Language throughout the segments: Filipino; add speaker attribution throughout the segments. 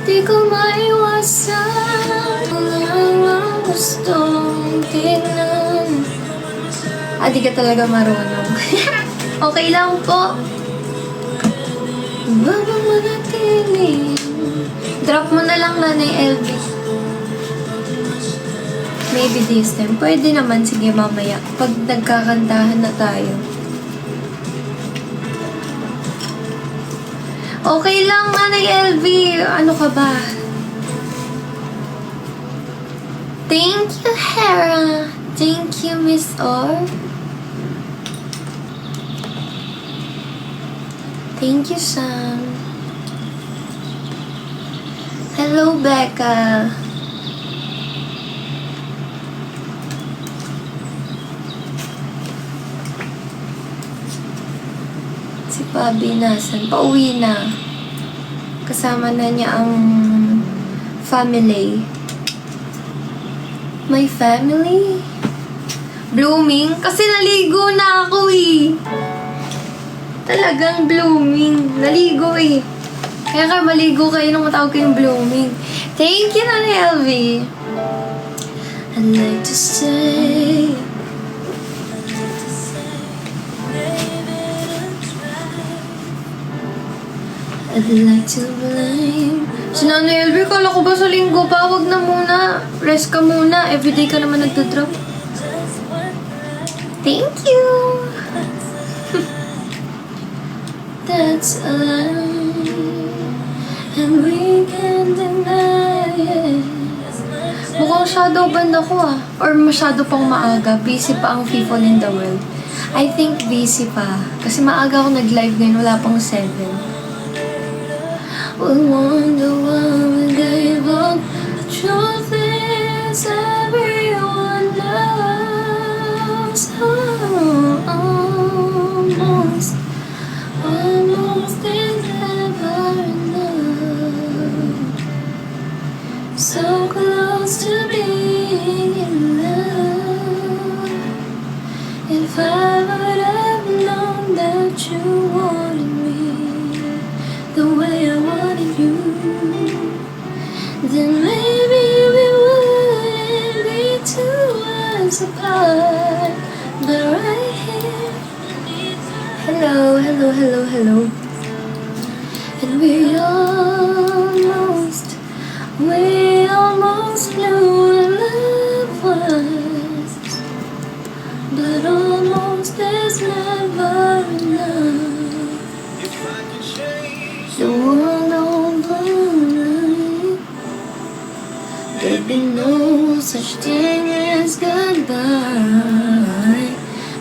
Speaker 1: Di ko maiwasan ang gustong tingnan. Di ka talaga marunong. Okay lang po. Babang manatili. Drop mo na lang, Nanay LV. Maybe this time. Pwede naman, sige mamaya. Pag nagkakantahan na tayo. Okay lang, Nanay LV. Ano ka ba? Thank you, Hera. Thank you, Miss Or. Thank you, Sam. Hello, Becca. Si Bobby nasan? Pauwi na. Kasama na niya ang family. My family? Blooming? Kasi naligo na ako eh. Talagang blooming. Naligo eh. Kaya ka maligo kayo nung matawag kayong blooming. Thank you, Nanay LV. I'd like to say I'd like to blame. Si Nanay LV, kala ko ba sa linggo pa? Huwag na muna. Rest ka muna. Everyday ka naman nagdodrop. Thank you. That's a lie, and we can't deny it. Mukhang shadow band ako ah. Or masyado pang maaga. Busy pa ang people in the world. I think busy pa. Kasi maaga ako nag-live ngayon. Wala pang 7. We'll wonder why we gave up. The truth is everyone knows. Almost is never enough. So close to being in love. If I would have known that you wanted me the way I wanted you, then maybe we wouldn't be 2 hours apart. But right here, hello, hello, hello, hello. And we almost knew what love was. But almost is never enough. The world don't believe. There'd be no such thing as goodbye.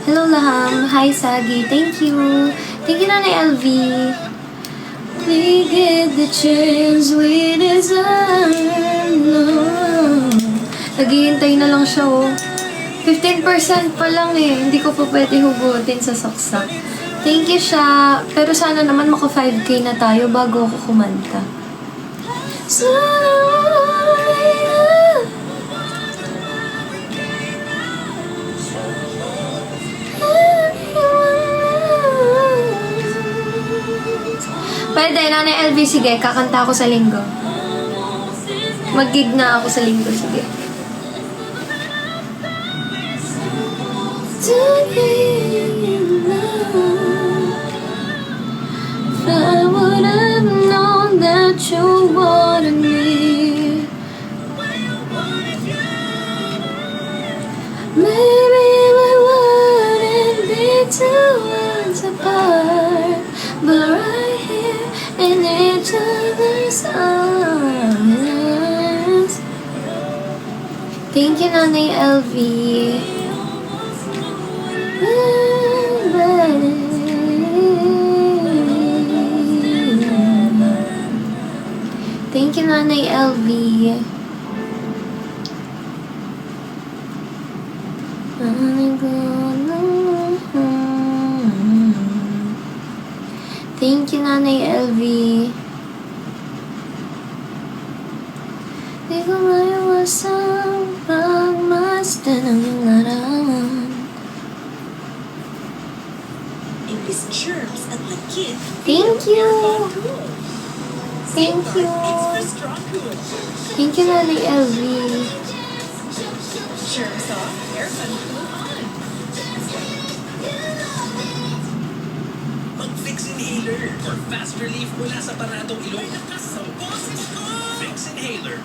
Speaker 1: Hello, Laham. Hi, Sagi. Thank you. Thank you, Nanay LV. We get the chance we deserve. No. Naghihintay na lang siya, oh. 15% pa lang eh. Hindi ko pa pwede hugutin sa saksak. Thank you siya. Pero sana naman maka 5K na tayo bago ako kumanta. So, pwede, Nanay LV, sige, kakanta ako sa linggo. Mag-gig na ako sa linggo, sige. To be in love. If I would have known that you wanted me, maybe we wouldn't be 2 hours apart. But right here in each other's arms. Thank you, Nanay LV. Thank you, Nanay LV. Thank you, Nanay LV. Di ko maiwasang pagmasdan ng iyong larawan.
Speaker 2: Imbis germs at lagkit.
Speaker 1: Thank you. Thank you. Thank you, Nanay LV.
Speaker 2: Mag-Fix Inhaler for fast relief mula sa panatong ilong. Lakas sa boses ko! Fix Inhaler.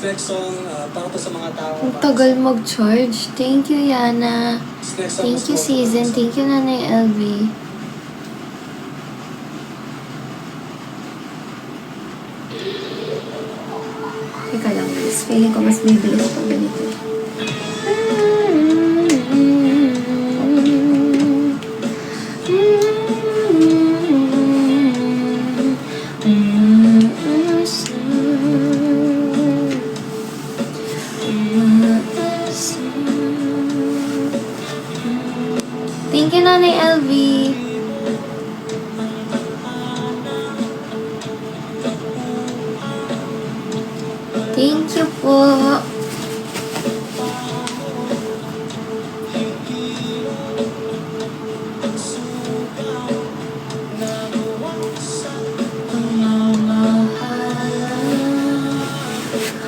Speaker 3: Next song, para to sa mga tao.
Speaker 1: Ang tagal mag-charge. Thank you, Yana.
Speaker 3: Next song
Speaker 1: Thank
Speaker 3: is
Speaker 1: you,
Speaker 3: for-
Speaker 1: Season. Thank you, Nanay LV. Teka lang, guys. Feeling ko mas bibilis pag ganito. Thank you, Nanay LV. Thank you po.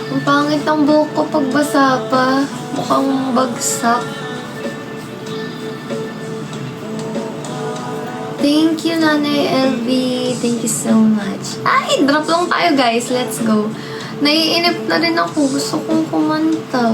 Speaker 1: Ang pangit ng buhok ko pagbasa pa. Mukhang bagsak. Thank you, Nanay LV. Thank you so much. Ay, drop lang tayo, guys. Let's go. Naiinip na rin ako. Gusto kong kumanta.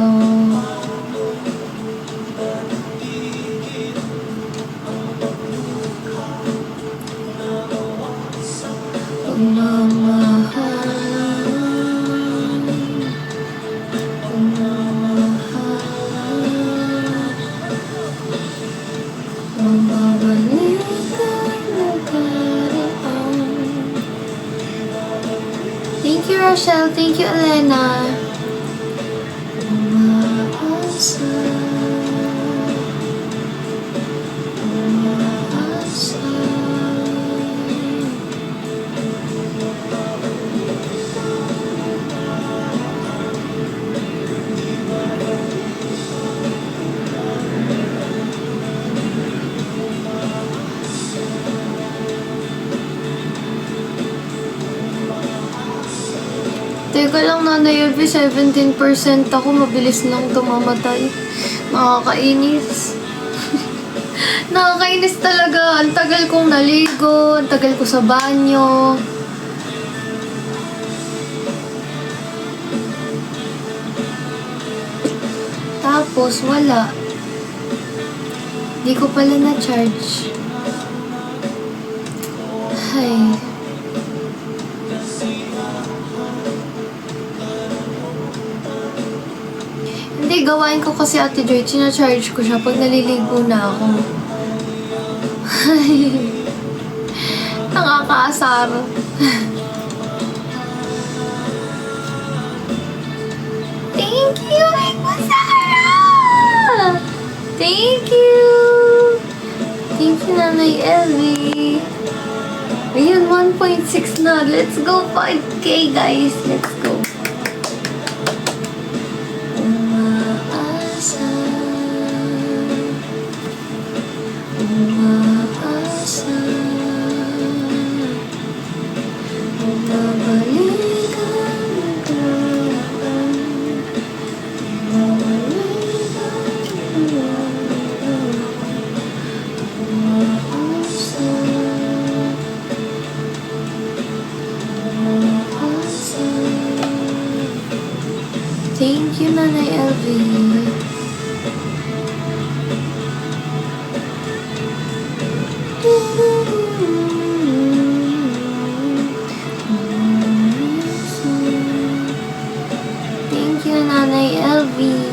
Speaker 1: Thank you, Rochelle. Thank you, Elena. Teka lang, Nanay LV, 17% ako. Mabilis lang tumamatay. Nakakainis. Nakakainis talaga. Ang tagal kong naligo. Ang tagal ko sa banyo. Tapos, wala. Di ko pala na-charge. Ay. Hindi, gawain ko kasi Ate Joy. China-charge ko siya pag naliligo na ako. Ay. Nakakaasar. Thank you, Sarah! Thank you! Thank you, Nanay Ellie. Ayun, 1.6 na. Let's go 5K, guys. Let's go. Umaasa. Umaasa. Umabalikan ka. Thank you, Nanay Elvie. Thank you, Nanay Elvie.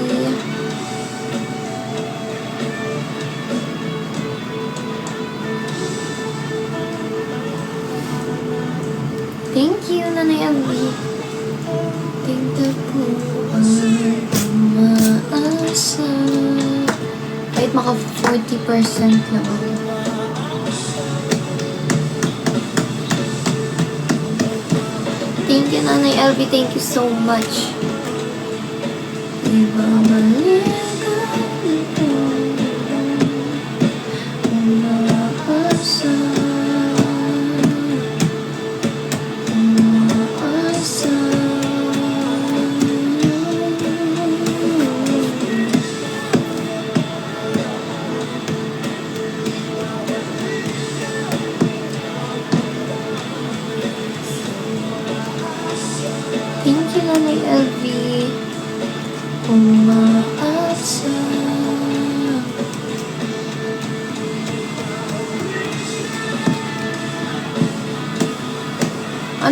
Speaker 1: Thank you, Nanay Elvie. Tingnan ko ang umaasa. Kahit maka 40% lang ako. Thank you, Nanay Elvie. Thank you so much. Ibabalikan ko.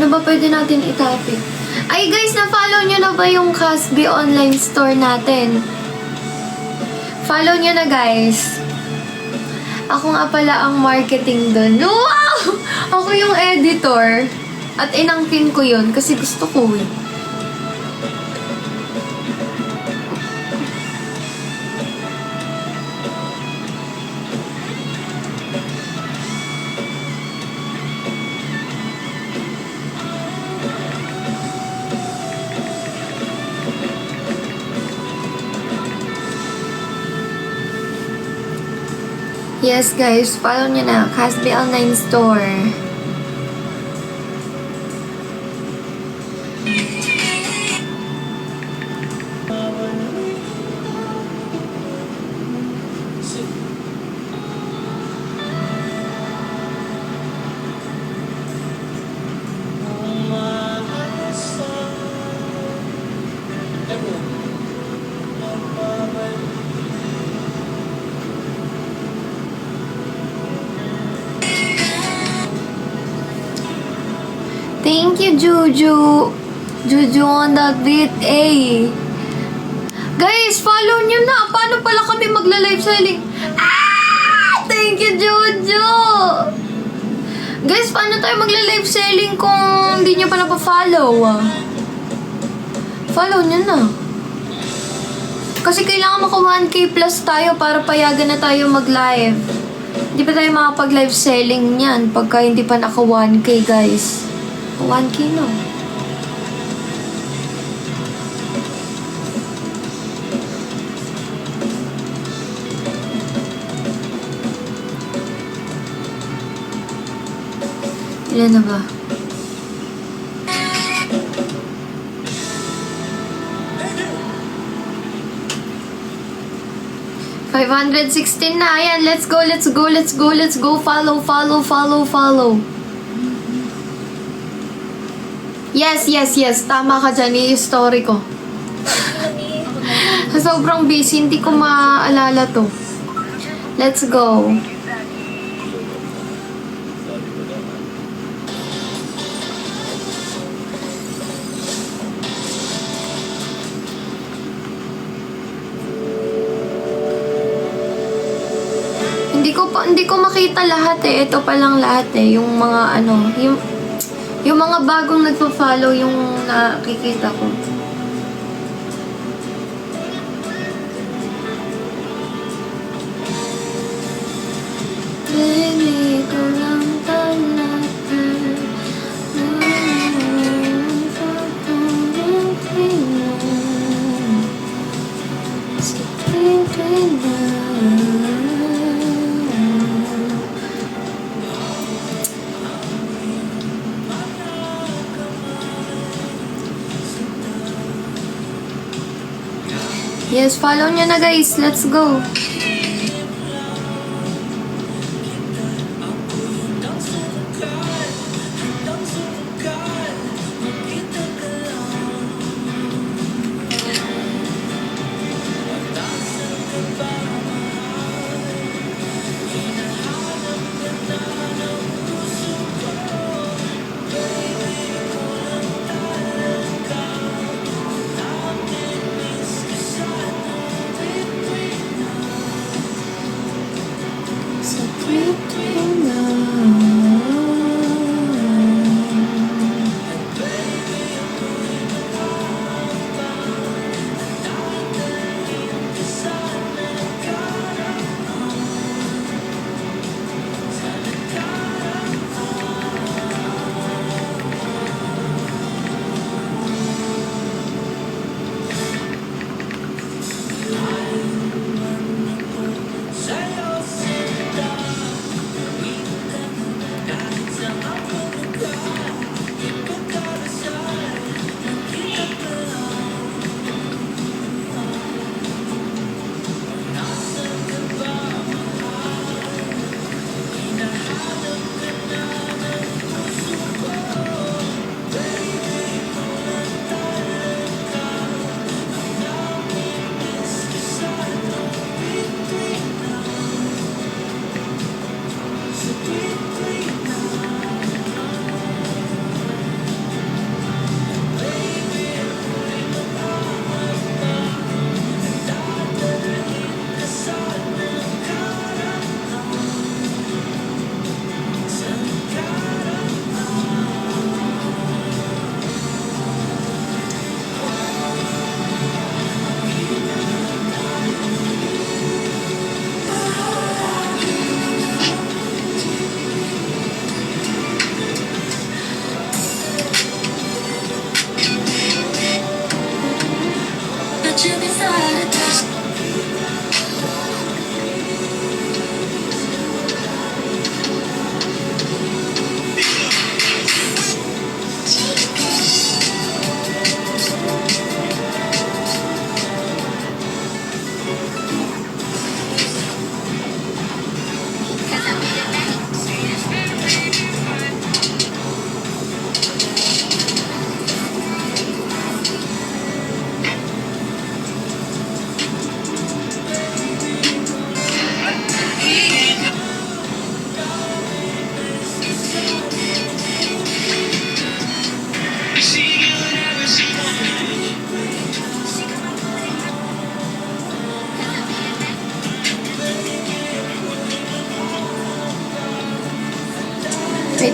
Speaker 1: Ano ba pwede natin itapik? Ay guys, na-follow nyo na ba yung Casby online store natin? Follow nyo na guys. Ako nga pala ang marketing dun. Wow! Ako yung editor. At inangkin ko yun kasi gusto ko eh. Yes guys, follow nyo na. Casby Online Store. Thank you, Juju. Juju on that beat, eh. Guys, follow nyo na. Paano pala kami magla-live selling? Ah! Thank you, Juju. Guys, paano tayo magla-live selling kung hindi nyo pa napafollow? Follow nyo na. Kasi kailangan maka 1K plus tayo para payagan na tayo mag-live. Hindi pa tayo makapag-live selling niyan pagka hindi pa naka 1K, guys. 1K no. Ilan na ba? 516 na. Ayan, let's go, let's go, let's go, let's go. Follow, follow, follow, follow. Yes, yes, yes. Tama ka dyan. I-story ko. Sobrang busy. Hindi ko maaalala to. Let's go. Hindi ko makita lahat eh. Ito pa lang lahat eh. Yung mga ano, yung mga bagong nagpo-follow yung nakikita ko. Baby, ko lang talaga. Yes, follow nyo na guys. Let's go.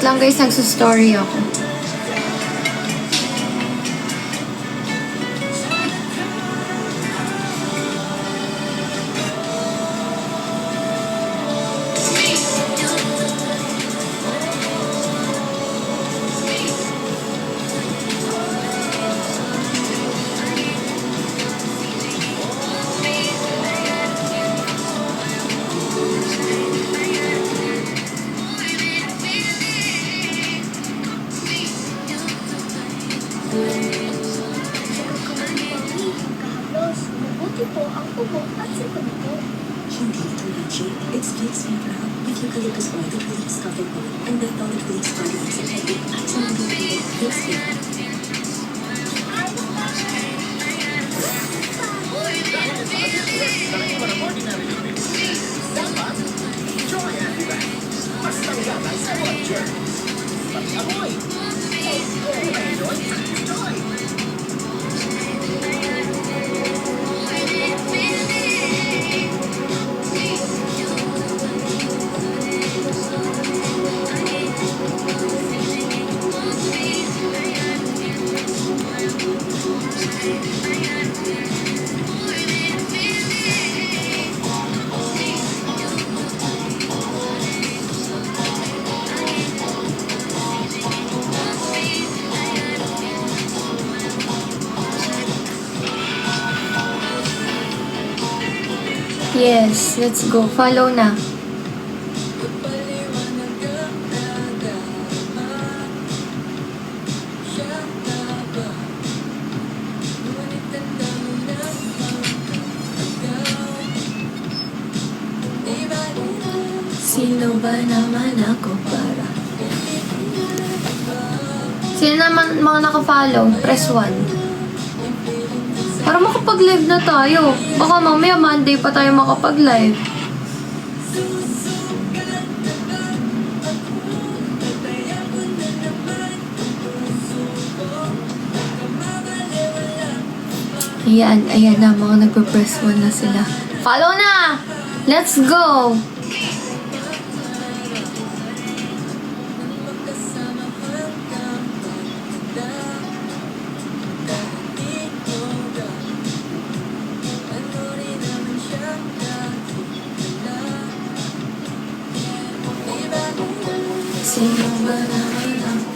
Speaker 1: lang guys, nagsustory ako.
Speaker 4: Hindi ito magic. It's Vicks Vapor with eucalyptus oil that relieves cough and cold and menthol that relieves body aches and headache. Absolutely Vicks Vapor.
Speaker 1: Yes, let's go. Follow na. Sino ba naman ako para? Sino naman mga naka-follow? Press 1. Para makapag-live na tayo. Baka mamaya Monday pa tayo makapag-live. Ayan na, mga nagpa-press 1 na sila. Follow na! Let's go! Sino ba naman ako?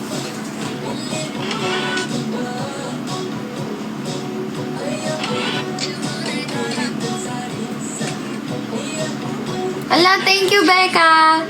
Speaker 1: Ala, thank you, Becca!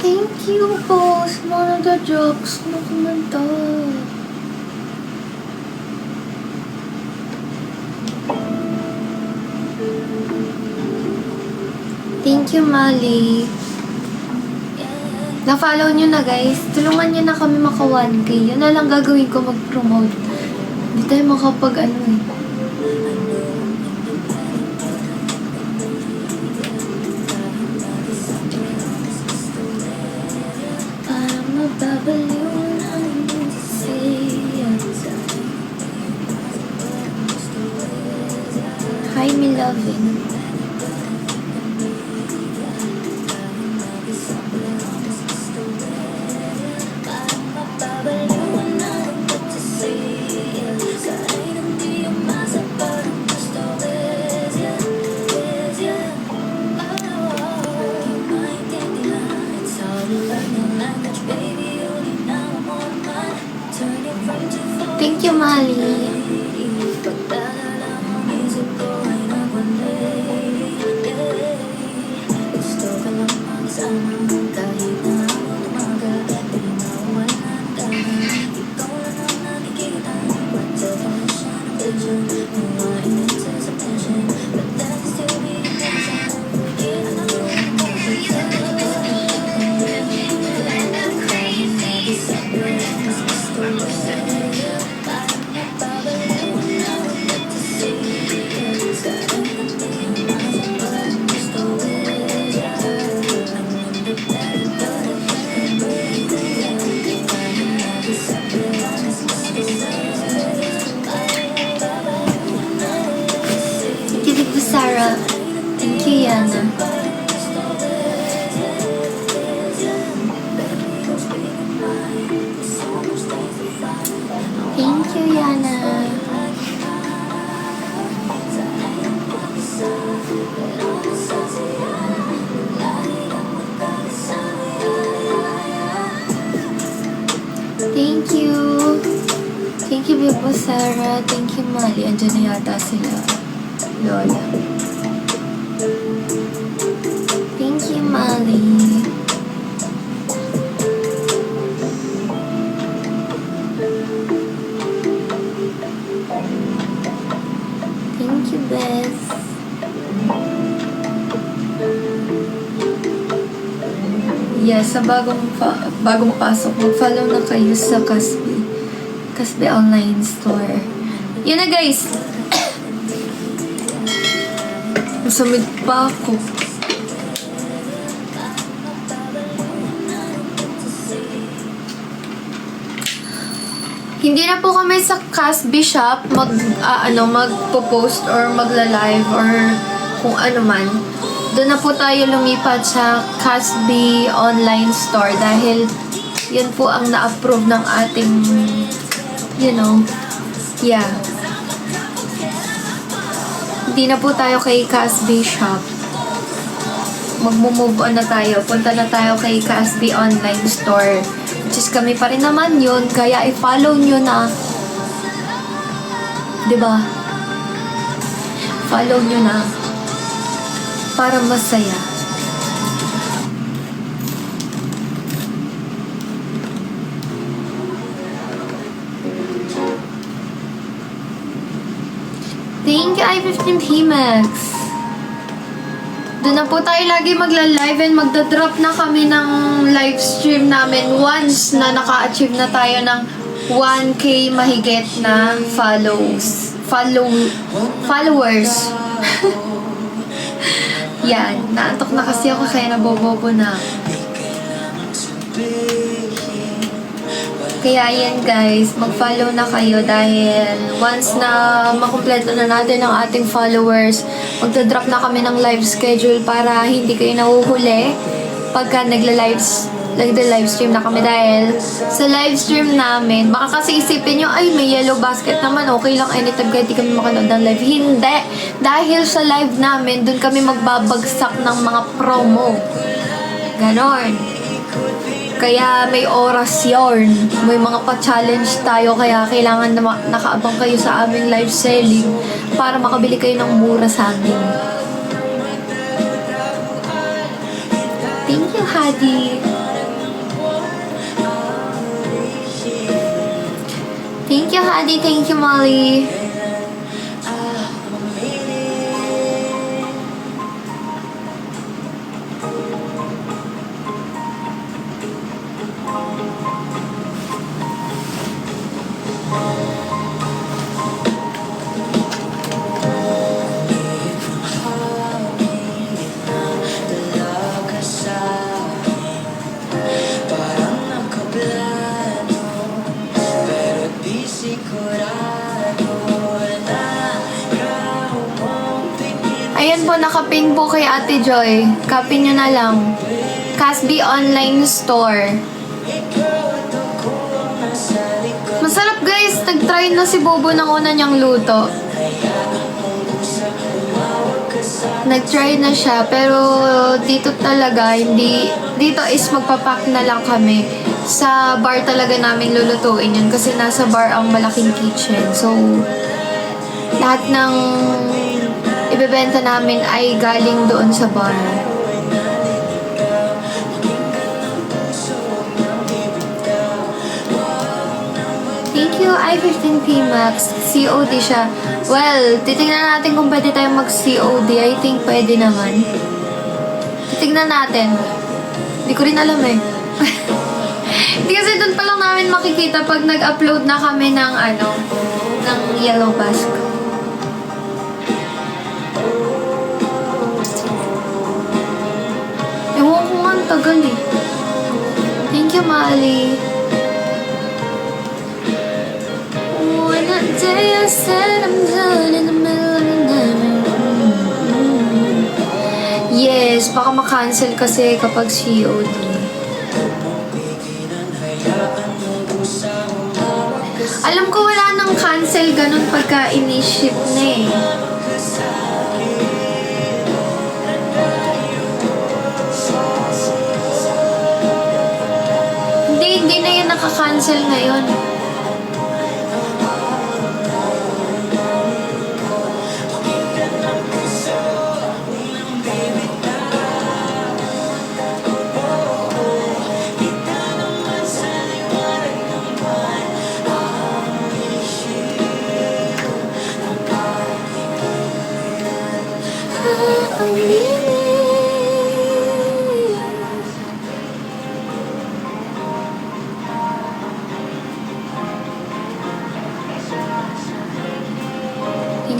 Speaker 1: Thank you po sa mga nagda-jokes na kumanta. Thank you, Mali. Na-follow nyo na, guys. Tulungan nyo na kami maka 1K. Yun na lang gagawin ko, mag-promote. Hindi tayo makapag-ano eh. me loving. Thank you, Mali. Thank you, Sarah. Thank you, Yana. Thank you, Yana. Thank you. Thank you, Bibo Sarah. Thank you, Mali. Andiyan na yata sila. Lola. Thank you, Mali. Thank you, Beth. Yes, sa bagong pasok, mag-follow na kayo sa Kasbi Online Store. Yun na, guys. Masamid pa ako. Hindi na po kami sa Kasbi Shop magpo-post or magla-live or kung ano man. Doon na po tayo lumipat sa Kasbi Online Store dahil yun po ang na-approve ng ating, yeah. Hindi na po tayo kay Kasbi Shop. Magmo-move on na tayo. Punta na tayo kay Kasbi Online Store. Which is kami pa rin naman yun. Kaya i-follow nyo na. Diba? Follow nyo na. Para masaya. Thank you, I-15 P-Max. Doon na po tayo lagi magla-live and magda-drop na kami ng live stream namin once na naka-achieve na tayo ng 1K mahigit na followers. Yan, naantok na kasi ako kaya nabobobo na. Kaya yan guys, mag-follow na kayo dahil once na makumpleto na natin ang ating followers, magdadrop na kami ng live schedule para hindi kayo nahuhuli pagka nagla-live stream na kami dahil sa live stream namin, baka kasi isipin nyo, ay may yellow basket naman, okay lang anytime kahit di kami makanood ng live. Hindi! Dahil sa live namin, dun kami magbabagsak ng mga promo. Ganon. Kaya may oras yun. May mga pa-challenge tayo kaya kailangan na nakaabang kayo sa aming live selling para makabili kayo ng mura sa amin. Thank you, Hadi. Thank you, Hadi. Thank you, Molly.
Speaker 5: Sigurado
Speaker 1: Ayan po, nakapin po kay Ate Joy. Copy nyo na lang. Casby Online Store. Masarap guys. Nag-try na si Bobo ng una niyang luto. Nag-try na siya. Pero dito talaga, hindi... Dito is magpapack na lang kami. Sa bar talaga namin lulutuin yun. Kasi nasa bar ang malaking kitchen. So, lahat ng ibebenta namin ay galing doon sa bar. Thank you, i15P Max. COD siya. Well, titingnan natin kung pwede tayong mag-COD. I think pwede naman. Titingnan natin. Hindi ko rin alam eh. Hindi kasi doon pa lang namin makikita pag nag-upload na kami ng ng Yellow Bask. Ewan ko nga, ang tagal eh. Thank you, Mali. When that day I said I'm done in the middle of the night. Yes, baka ma-cancel kasi kapag COD. Alam ko wala nang cancel ganun pagka ini-ship na eh. Hindi na yan naka-cancel ngayon.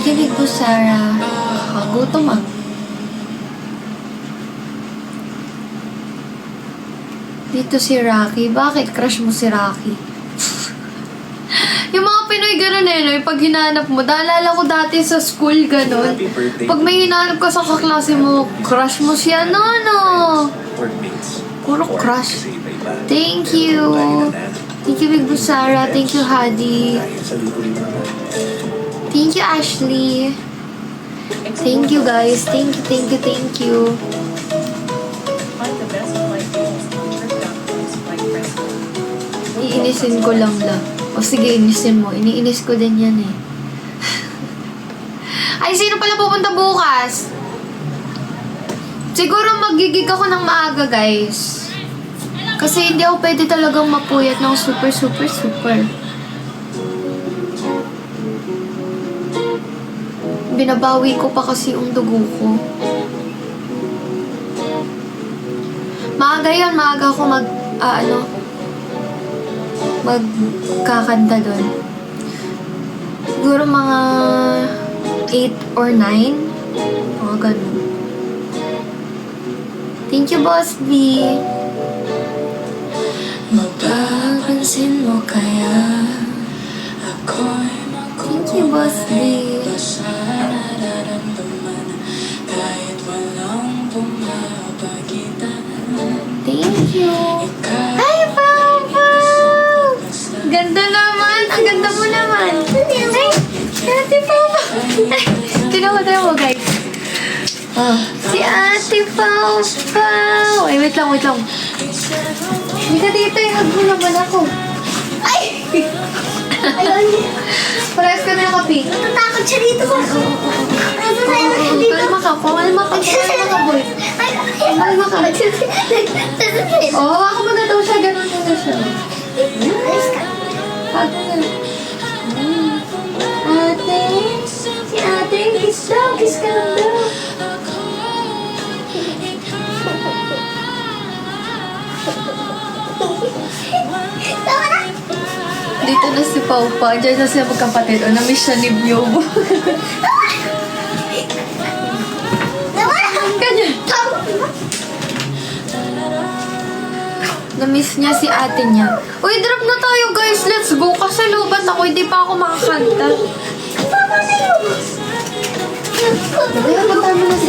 Speaker 1: Kilig ko, Sarah. Gutom ah. Dito si Rocky. Bakit crush mo si Rocky? Yung mga Pinoy ganun eh, no? Yung pag hinahanap mo, naalala ko dati sa school ganun. Pag may hinahanap ka sa kaklase mo, crush mo siya, no? Puro crush. Thank you. Thank you, Big Busara. Thank you, Hadi. Thank you, Ashley. Thank you, guys. Thank you. Iinisin ko lang la. O sige, inisin mo. Iniinis ko din yan eh. Ay, sino pala pupunta bukas? Siguro magigig ako ng maaga, guys. Kasi hindi ako pwede talagang mapuyat ng super. Binabawi ko pa kasi yung dugo ko. Maaga yun. Maaga ako magkakanta doon. Siguro mga 8 or 9. Mga ganun. Thank you, Boss B. Mapapansin mo kaya ako'y thank you, Boss B. Thank you. Hi, Papa! Ganda naman. Ang ganda mo naman. Ay, Ate Papa. Ay, tinukutin mo, guys. Oh, si Ate Papa. Ay, wait lang. Hindi ka dito. Hug mo naman ako. Ay! Ayun. Parehas ka na yung kapi.
Speaker 5: Natatakot siya dito ko.
Speaker 1: Kalma ka. Kalma ka, boy. Kalma ka. Oo, ako mo na daw siya. Ganun mo na siya. Ate. Si ate. Kiss ka lang daw. Dito na si Paupa. Diyan na sila magkapatid. O, na-miss siya ni Biobo. Ganyan. Na-miss niya si ate niya. Uy, drop na tayo, guys. Let's go. Kasi lubat ako. Hindi pa ako makakanta. Punta mo na si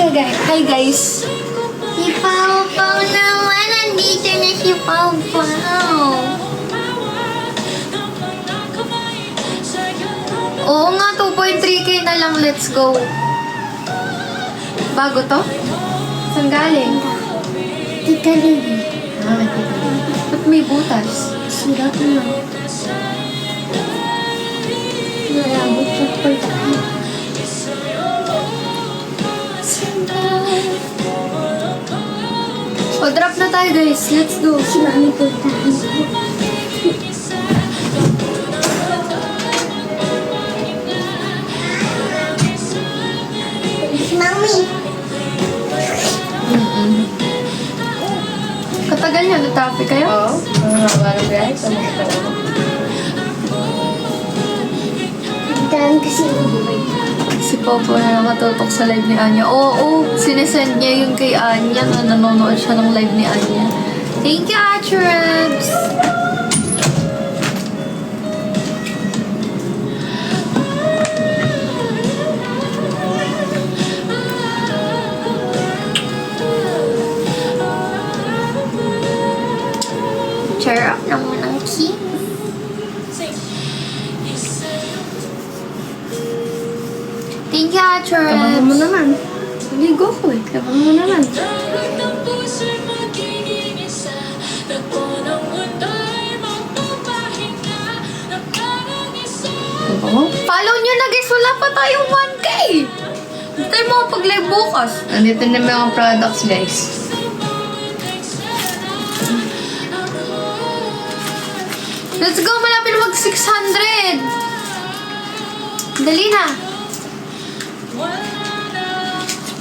Speaker 1: ka, guys. Hi, guys. Si Pao Pao naman. Nandito na si Pao Pao. Oo nga, 2.3k na lang. Let's go. Bago to? Saan galing?
Speaker 5: Tita Lily.
Speaker 1: Ba't may butas?
Speaker 5: Sirap na. Nalabot sa pagkakas.
Speaker 1: O, drop na tayo, guys. Let's go.
Speaker 5: Mami, puntahan ko. Mami.
Speaker 1: Katagal niya, na-traffic kayo?
Speaker 6: Oo. Mahaba ng biyahe sa mga tao.
Speaker 5: Puntahan kasi umuwi.
Speaker 1: Si Popo na nakatutok sa live ni Anya. Oo, sinesend niya yun kay Anya na nanonood siya ng live ni Anya. Thank you, Atrebs! Cheer up naman ang king. Thank you,
Speaker 6: Kabahan mo
Speaker 1: Atrebs!
Speaker 6: naman.
Speaker 1: Ligo ko eh.
Speaker 6: Kabahan mo naman. Kabahan?
Speaker 1: Follow nyo na guys, wala pa tayong 1K! Hindi tayo makapag-live bukas.
Speaker 6: Andito na yung mga products, guys.
Speaker 1: Let's go, malapit na mag 600! Dali na!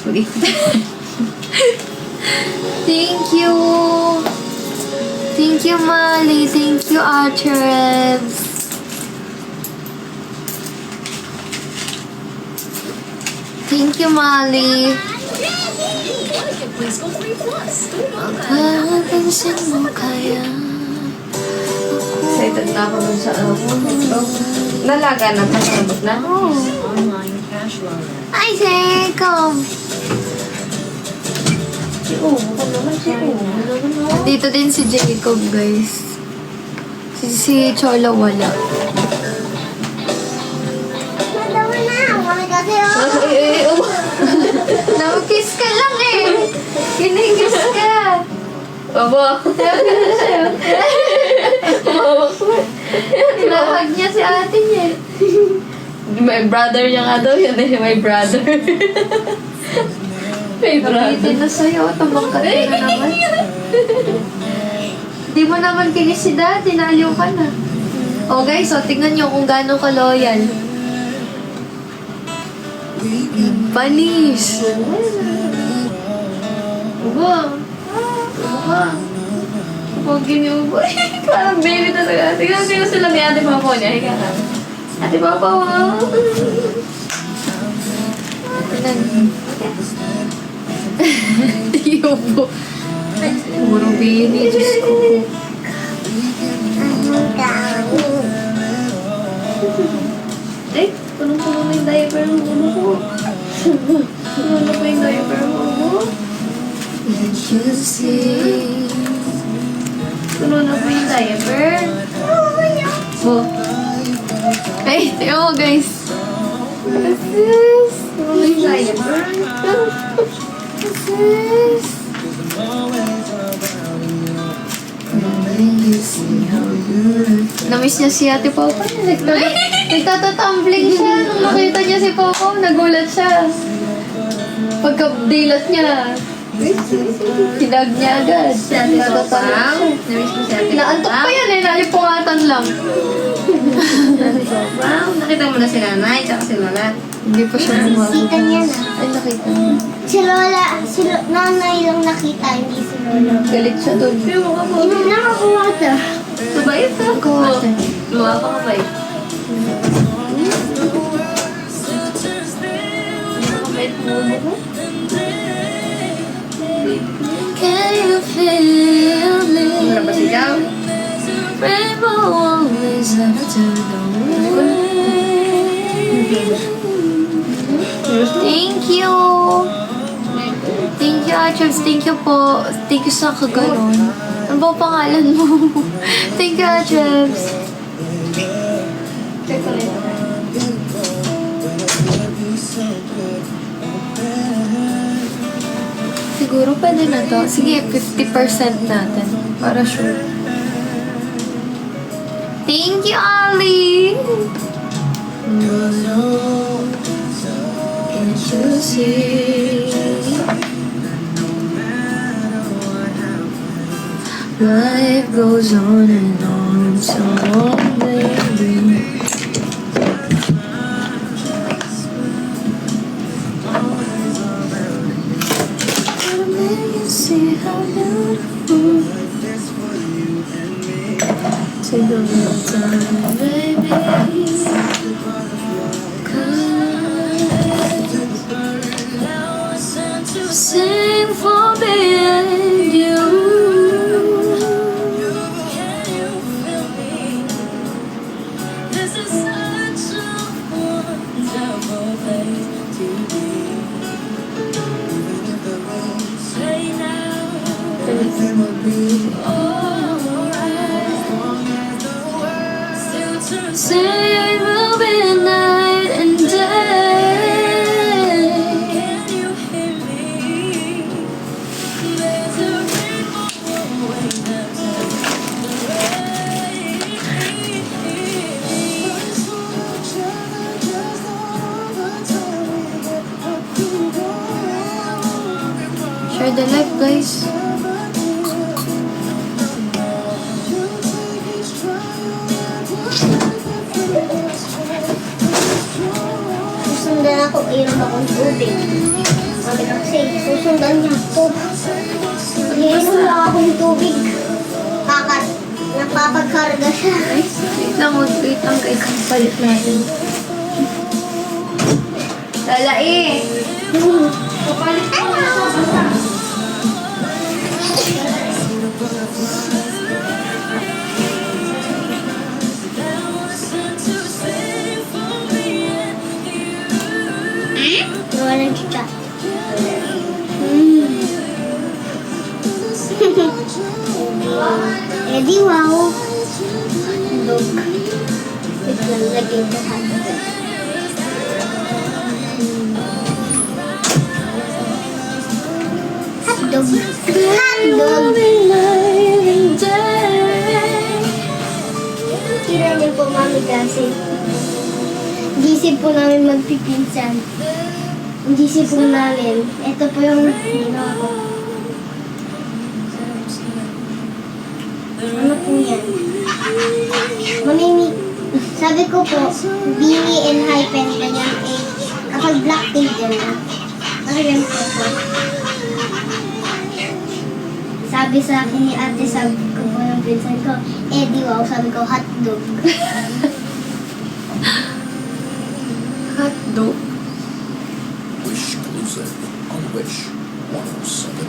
Speaker 6: Ulit.
Speaker 1: Thank you! Thank you, Mali. Thank you, Archerebs. Thank you, Mali. Pagkapansin mo kaya
Speaker 6: Excited na ako dun sa Nalaga na, pasabot na.
Speaker 4: Online cash loan.
Speaker 1: Hi, Jacob! Dito din si Jacob, guys. Si Cholo wala.
Speaker 5: Madama na. Mami kasi
Speaker 1: Nakikiss ka lang eh! Kinikiss ka!
Speaker 6: Aba.
Speaker 1: Tinahag niya si ate niya.
Speaker 6: My brother niya nga daw yun eh. My brother. My brother.
Speaker 1: Kabitin na sa'yo. Tumangkat ka na naman. Di mo naman kinis si dad. Tinaliw ka na. O guys, tingnan nyo kung gaano ka loyal. Panis! Ubo! Ubo! Huwag yun ubo. Parang baby talaga. Tingnan ko sila ni ate Papa niya. Higa ka. Ate Papa, wow! Tingnan. Ubo. Puro baby. Diyos ko po. Eh, punong-puno na yung diaper mo. Ulo ko. Puno na pa yung diaper mo. Ulo. Puno na pa yung diaper. Oh. Ay, tingnan mo guys. Sis. Puno na yung diaper. Sis. Namiss niya si Ate Popo. Nagtatatumbling siya. Nung nakita niya si Popo, nagulat siya. Pagka-dilat niya, sinag niya agad. Nagtatatumbling siya.
Speaker 6: Namiss mo si ate.
Speaker 1: Naantok pa yan eh, nalipungatan lang.
Speaker 6: Wow, nakita mo na si nanay, tsaka si lola.
Speaker 1: Hindi pa siya
Speaker 5: Sita
Speaker 1: bumago.
Speaker 5: niya na.
Speaker 1: Ay, nakita niya.
Speaker 5: Si Lola, nanay lang nakita, hindi si Lola.
Speaker 1: Galit siya doon.
Speaker 5: Inom lang ako water.
Speaker 6: Mabait ka.
Speaker 1: Ate.
Speaker 6: Luha pa mabait. Mabait mo mo.
Speaker 1: Can you feel
Speaker 6: Wala ba
Speaker 1: it?
Speaker 6: sigaw?
Speaker 1: Rainbow always after the rain. Thank you. Chubs. Thank you po. Thank you sa kaganon. Ano ba pangalan mo? Thank you, Chubs. Check ko rin. Siguro pwede na to. Sige, 50% natin. Para sure. Thank you, Ali! Can't you see? Life goes on and on, so baby. Wanna make you see how beautiful. Take a little time, baby. Sing for me and you. Can you feel me? This is such a wonderful place to be. Say now, everything will be alright. Still to say will be night and day. Share the live, guys.
Speaker 5: Susundan ako, inom akong tubig. Sabi na kasi, susundan niya ako. Inom lang akong tubig. Napapagkarga siya.
Speaker 1: Wait lang, wait lang guys. Palit natin. Lalai! Kapalit ko na siya. Basta.
Speaker 5: Nawalan siya. Eddie, wow. Dog. Wait lang, lagyan ko hotdog. Hotdog. Hotdog. Kira niyo po, mami, kasi gisip po namin magpipinsan. Gisip po namin. Ito po yung ginawa ko. Ano po yan? Mamimi. Sabi ko po, Bini and Hypen, ganyan eh. Kapag Blackpink ganyan. Ano yan po po? Sabi sa akin ni ate, sabi ko po ng pinsan ko, Eddie, wow, sabi ko, hotdog.
Speaker 1: Hotdog?
Speaker 2: Wish exclusive on Wish 107.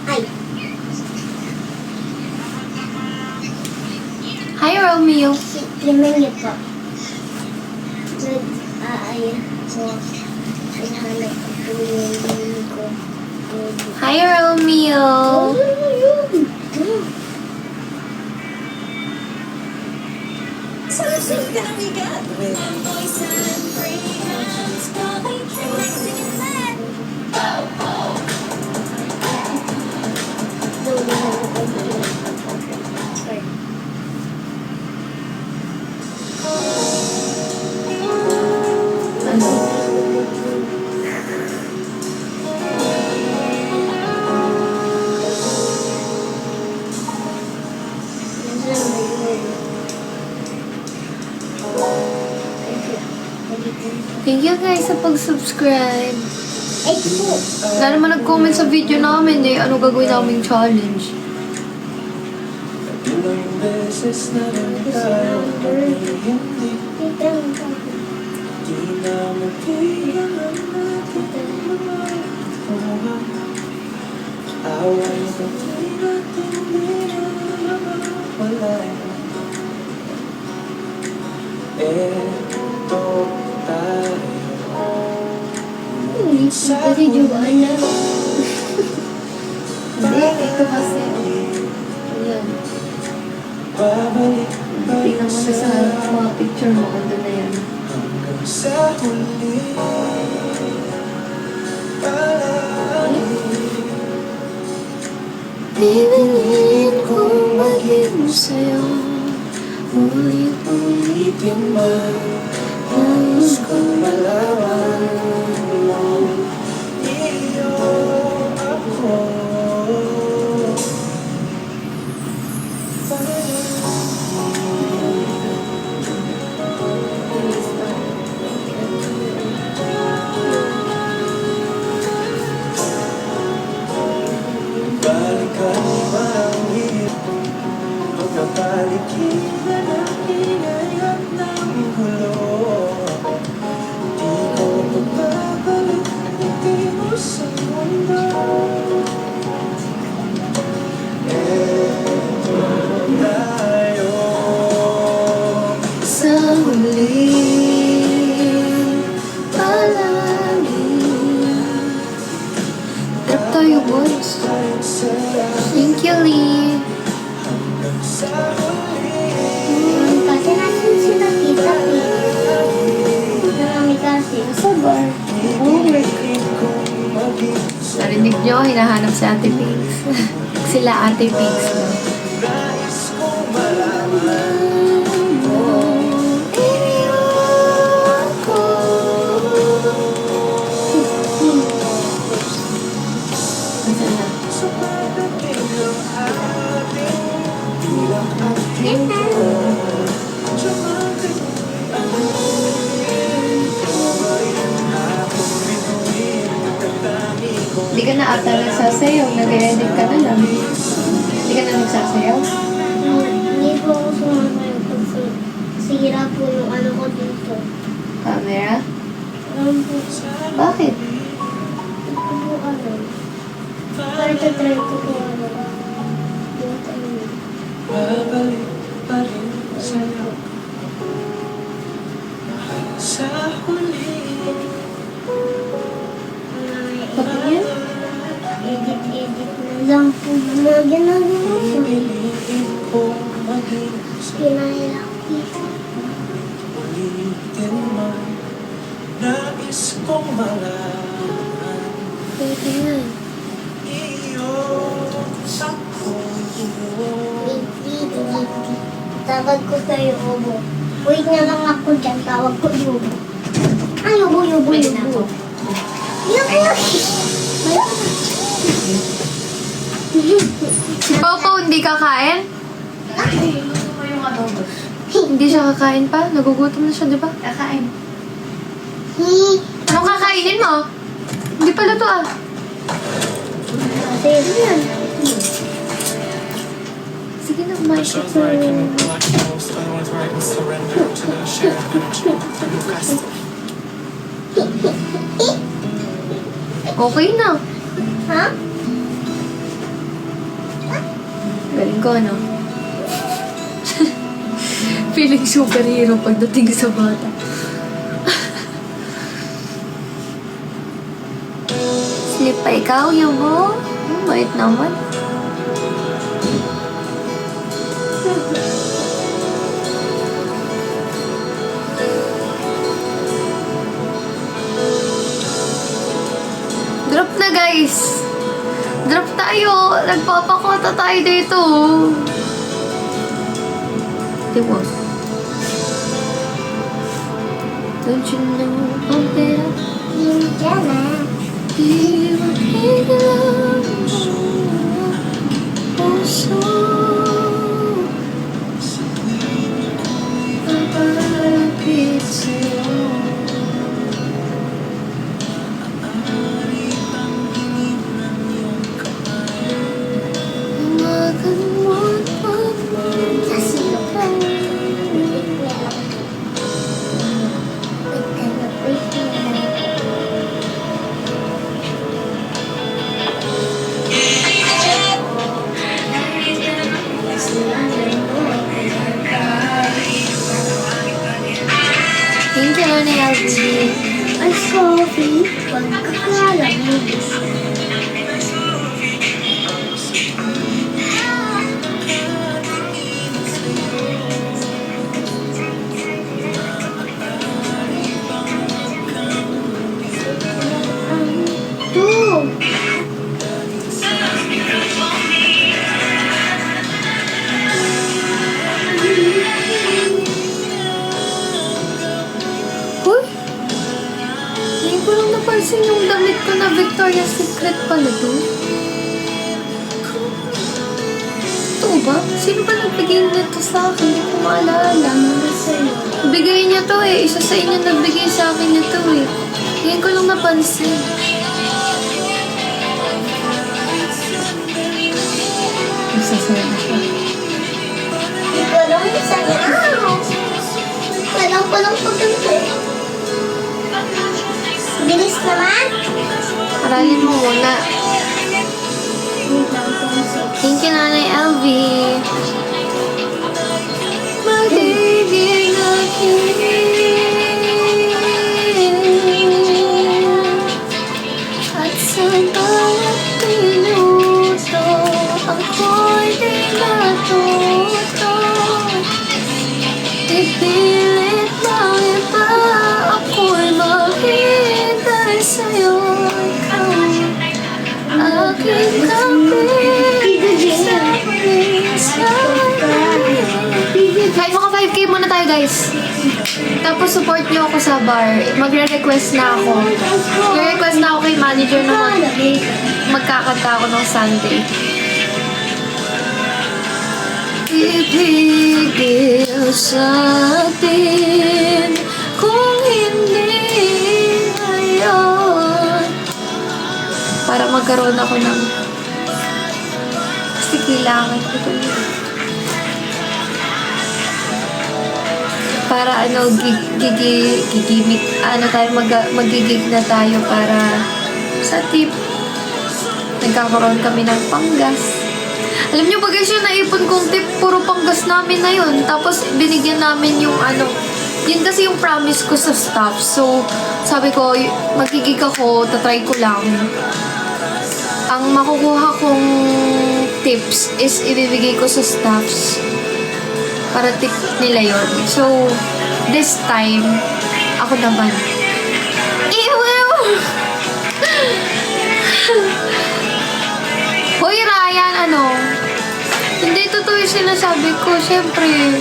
Speaker 5: Ay,
Speaker 1: Hi, Romeo.
Speaker 5: krimen niyo po. Ayan po. Ihanap ko yung ko.
Speaker 1: Hi, Romeo. Thank you guys sa pag-subscribe.
Speaker 5: Ay po.
Speaker 1: Wala naman nag-comment sa video namin eh. Ano gagawin naming challenge?
Speaker 3: Ilang beses na lang tayo hindi
Speaker 5: Ito.
Speaker 3: di na matigyan natin mga away sa tina't hindi na mawalay. Eto tayo
Speaker 5: Kasi Joanna.
Speaker 1: Hindi, ito kasi. Ayan.
Speaker 3: babalik pa rin
Speaker 1: Tingnan mo na sa mga picture mo. Ando na yan.
Speaker 3: hanggang sa huli. Palagi
Speaker 1: Pipiliin kong maging sa'yo.
Speaker 3: ulit-ulitin man. Nais kong malaman mo, iyo ako. Balikan ba ang hirap? Pagkabalikin na ng ingay at ng gulo. Di ko magbabalik ang ngiti mo sa mundo. Eto tayo
Speaker 1: Sa huli, palagi. Trap tayo, boys. Thank you, Lee.
Speaker 3: hanggang sa huli.
Speaker 5: Kasi natin sila kita Marami kasi. Sa bar.
Speaker 3: Pinipilit kong maging
Speaker 1: Narinig nyo, hinahanap si Ate Pigs. Sila Ate Pigs.
Speaker 3: nais kong malaman. Sa pagdating ng ating bilang at hinto, tsumating ang ito rin akong bituin at dami kong
Speaker 1: Hindi ka na ata nagsasayaw. Nag-edit ka na lang. Hindi ka na nagsasayaw?
Speaker 5: Hindi po ako sumasayo kasi sira po yung ano ko dito.
Speaker 1: Camera?
Speaker 5: Po.
Speaker 1: Bakit?
Speaker 5: Ito po ano. Para try ko po ano. Dito yun.
Speaker 3: babalik pa rin sa'yo. Sa huli,
Speaker 1: Bakit yan?
Speaker 5: Edit na lang po yung mga ginagawa ko.
Speaker 3: pipiliin kong maging
Speaker 5: Pinahirap dito.
Speaker 3: ulitin man. Nais kong malaman
Speaker 1: Pwede yan.
Speaker 3: iyo ako.
Speaker 5: Tawag ko kayo, Obo. Wait na lang ako dyan. Tawag ko Yubo. Ay, Yubo, Yubo,
Speaker 1: Pwede na
Speaker 5: Yubo.
Speaker 1: ako.
Speaker 5: Yubo!
Speaker 1: Si Popo hindi kakain? Hindi siya kakain pa? Nagugutom na siya, di ba? Kakain. Anong kakainin mo? Hindi pala to ah.
Speaker 5: Kasi yan.
Speaker 1: Sige na, kumain ka. Okay na.
Speaker 5: Ha?
Speaker 1: Galing ko, ano? Feeling superhero pagdating sa bata. Sleep pa ikaw, Yubo? Bait naman. Drop na, guys. Drop tayo. Nagpapakota tayo dito. Diba? Don't you know I'm better?
Speaker 5: Hindi dyan ah.
Speaker 1: Di ba kailangan mo puso? Papalapit sa'yo. Hawakan mo at pagmamahal.
Speaker 5: Sa silok lang. Wait ka na, wait.
Speaker 1: Victoria's Secret pala to. Ito ba? Sino ba nagbigay nito sa akin? Hindi ko maalala. Bigay niya to eh. Isa sa inyo nagbigay sa akin nito eh. Ngayon ko lang napansin. Masasaya na siya.
Speaker 5: Hindi ko alam yung sa'yo. Walang palang pagkanta eh. Bilis naman.
Speaker 1: Aralin mo muna. Thank you, Nanay LV. Magiging aking at sa bawat minuto ako'y di natuto. Ipilit ng iba ako'y maghintay sa'yo. Ikaw aking kahit mga 5K muna tayo guys. Tapos support nyo ako sa bar. Magre-request na ako. Magre-request na ako kay manager na magkakanta ako ng Sunday. Ipigil sa atin kung hindi ngayon. Para magkaroon ako ng kasi kailangan ko ito. Para gigimik, magigig na tayo para sa tip. Nagkakaroon kami ng panggas. Alam nyo ba guys, yung naipon kong tip, puro panggas namin na yun. Tapos binigyan namin yung yun kasi yung promise ko sa staff. So, sabi ko, magigig ako, tatry ko lang. Ang makukuha kong tips is ibibigay ko sa staffs. Para tip nila yon. So, this time, ako naman. Ew! Hoy, Ryan, hindi totoo yung sinasabi ko. Siyempre,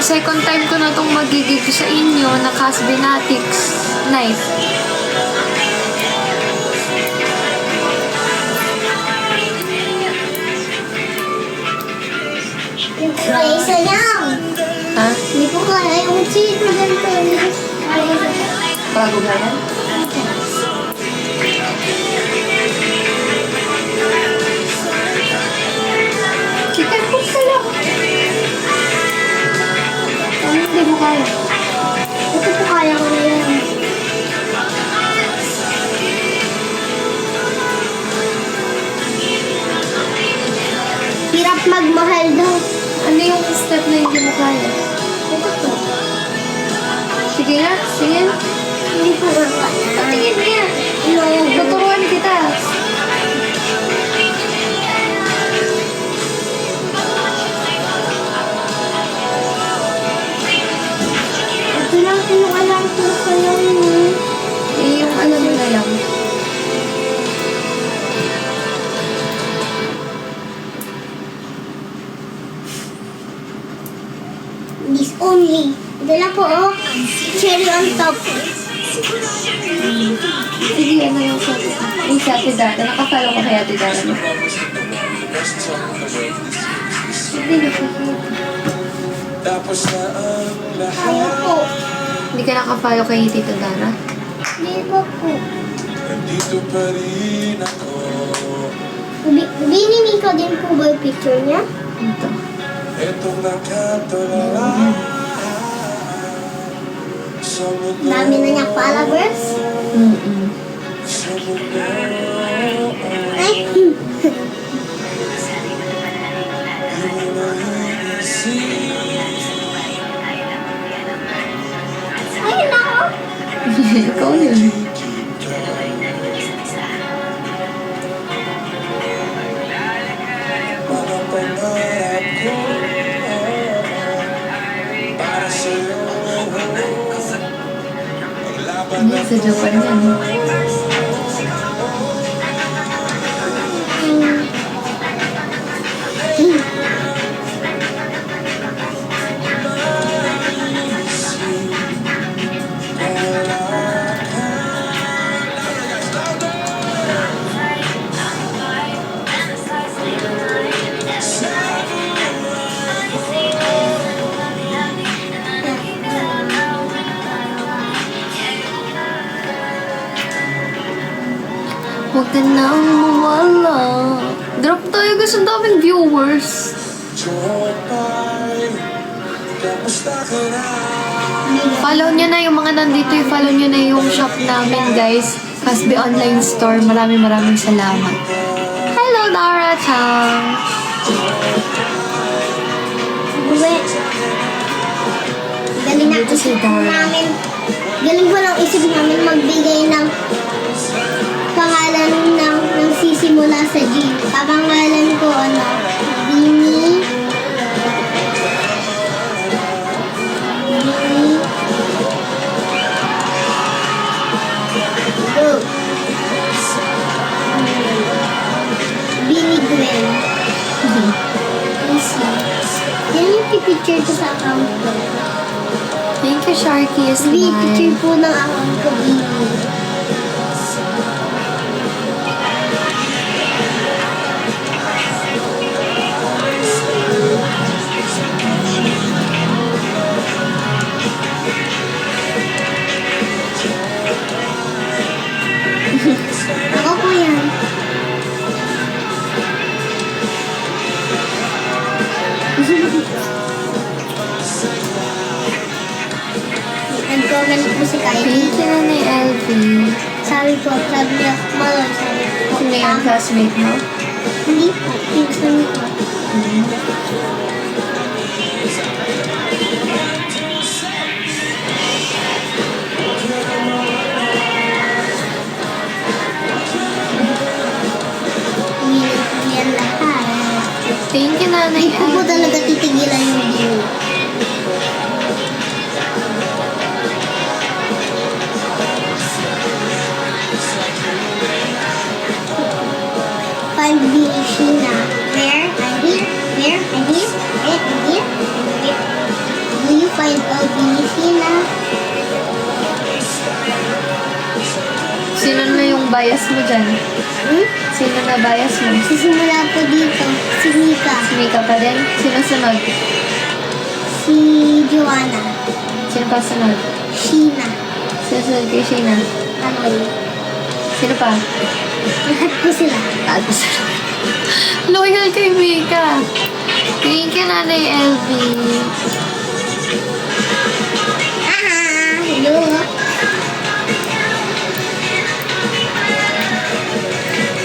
Speaker 1: second time ko na itong magigig sa inyo na Casbinatics night.
Speaker 5: Kaya isa lang.
Speaker 1: Ha?
Speaker 5: Hindi ko kaya yung cheat na ganito.
Speaker 6: Bago ba yan?
Speaker 1: Kita ko ka lang. Hindi mo kaya.
Speaker 5: Ito po kaya ko na yan. Hirap magmahal daw.
Speaker 1: Ano yung step na hindi mo kaya?
Speaker 5: Ito po.
Speaker 1: Sige nga, sige.
Speaker 5: Hindi po kaya.
Speaker 1: Patingin niya.
Speaker 5: No.
Speaker 1: Tuturuan kita.
Speaker 5: Ito lang po yung alam ko kaya yun.
Speaker 1: Yung alam mo na lang.
Speaker 5: This only. Ito lang po, oh. Cherry on top.
Speaker 1: Sige, ano yung sabi ko? Yung si Ate Dara. Nakapalo ko kay Ate Dara. No? Hindi na po.
Speaker 3: Tapos na ang lahat.
Speaker 5: Ayaw po.
Speaker 1: Hindi ka nakapalo kay Tita Dara?
Speaker 5: Hindi po po.
Speaker 3: Nandito pa rin ako.
Speaker 5: Binili ko din po ba yung picture niya?
Speaker 1: Ito.
Speaker 3: Itong nakatulala sa mundo.
Speaker 5: Dami na niya followers.
Speaker 3: Sa mundo.
Speaker 5: Ay,
Speaker 3: Di mo naiisip.
Speaker 5: ayun ako.
Speaker 1: Ikaw yun.
Speaker 3: Mga pangarap ko para sa'yo. Maglaban
Speaker 1: Hindi, sa Japan yan. ka nang mawala. Drop tayo guys, ang daming viewers. Follow nyo na yung mga nandito, follow nyo na yung shop namin guys. Casby Online Store. Maraming salamat. Hello, Dara Chang.
Speaker 5: Uwe. Galing na
Speaker 1: Dito si
Speaker 5: isip
Speaker 1: Dara.
Speaker 5: namin. Galing ko lang isip namin magbigay ng pangalan ng sisimula sa G. Papangalan ko Bini. Go. Bini Gwen. Easy. Yan yung pipicture ko sa account ko.
Speaker 1: Thank you, Sharky.
Speaker 5: Sabi, picture po ng account ko, Bini. Ako po yan. Nag-comment po si Kylie.
Speaker 1: Thank you, Nanay LV.
Speaker 5: Sabi ko, sabi niya, Malon, sabi ko.
Speaker 1: Sino yung classmate mo?
Speaker 5: Hindi po, pinsan ko. Umilit po yan lahat.
Speaker 1: Thank you, Nanay
Speaker 5: Hindi ko po
Speaker 1: LV.
Speaker 5: talaga titigilan yung view. Find Vinishina. Where? I'm here. Where? I'm here. Where? I'm here. Where? Do you find all Vinishina?
Speaker 1: Sino na yung bias mo dyan? Sino na bias mo?
Speaker 5: Sisimula po dito. Si Mika.
Speaker 1: Si Mika pa din? Sino sunod?
Speaker 5: Si Joanna.
Speaker 1: Sino pa sunod?
Speaker 5: Sheena.
Speaker 1: Sino sunod kay Shayna?
Speaker 5: Anoy.
Speaker 1: Sino pa?
Speaker 5: Lahat po sila.
Speaker 1: Tapos, loyal kay Mika. Thank you, Nanay LV.
Speaker 5: Hello.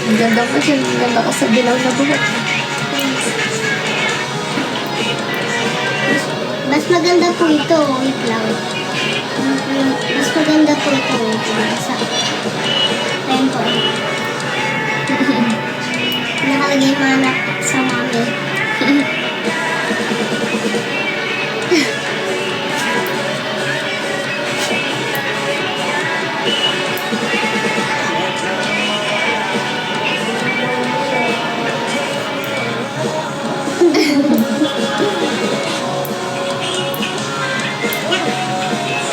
Speaker 1: Ang ganda mo dyan. Ang ganda ka sa dilaw na buhat.
Speaker 5: Mas maganda po ito. Wait lang. Mas maganda po ito. Wait lang. Sa tempo. Nakalagay mga anak sa mami.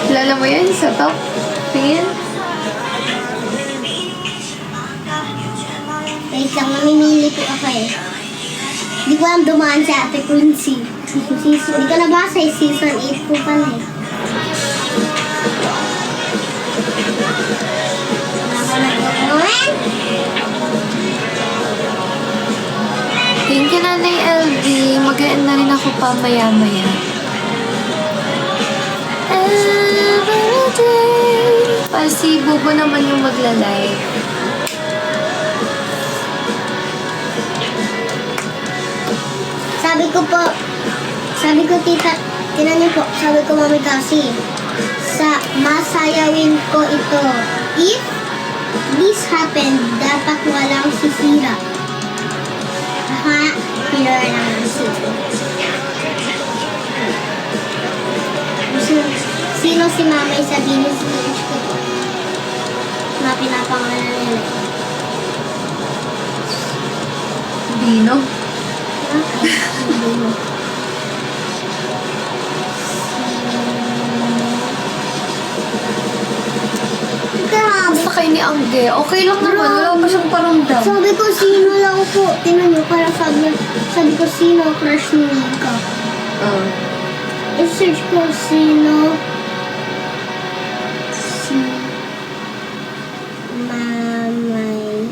Speaker 1: Kilala mo yan sa top? Tingin?
Speaker 5: Wait lang, mamimili po ako eh. Hindi ko alam dumaan sa Ate Quincy. Hindi ko nabasa eh, season 8 po pala eh. Ako nag-comment.
Speaker 1: Thank you, Nanay LV. Mag-end na rin ako pa maya-maya. Everyday. Si Bubo naman yung magla-live.
Speaker 5: Sabi ko tita, tinan niyo po, sabi ko mami kasi, masayawin ko ito. If this happened, dapat walang sisira. Ha? Pillar lang ang sisira. Sino si Mamay sa Venus Beach ko po? Mga pinapangalan nila.
Speaker 1: Dino?
Speaker 5: Ha? Ay, hindi mo. Grabe.
Speaker 1: Basta kayo ni Angge. Okay lang naman. Wala pa siyang paramdam.
Speaker 5: Sabi ko, sino lang po. Tingnan niyo, parang sabi ko, sino crush ni Mika. I-search ko, sino si Mamay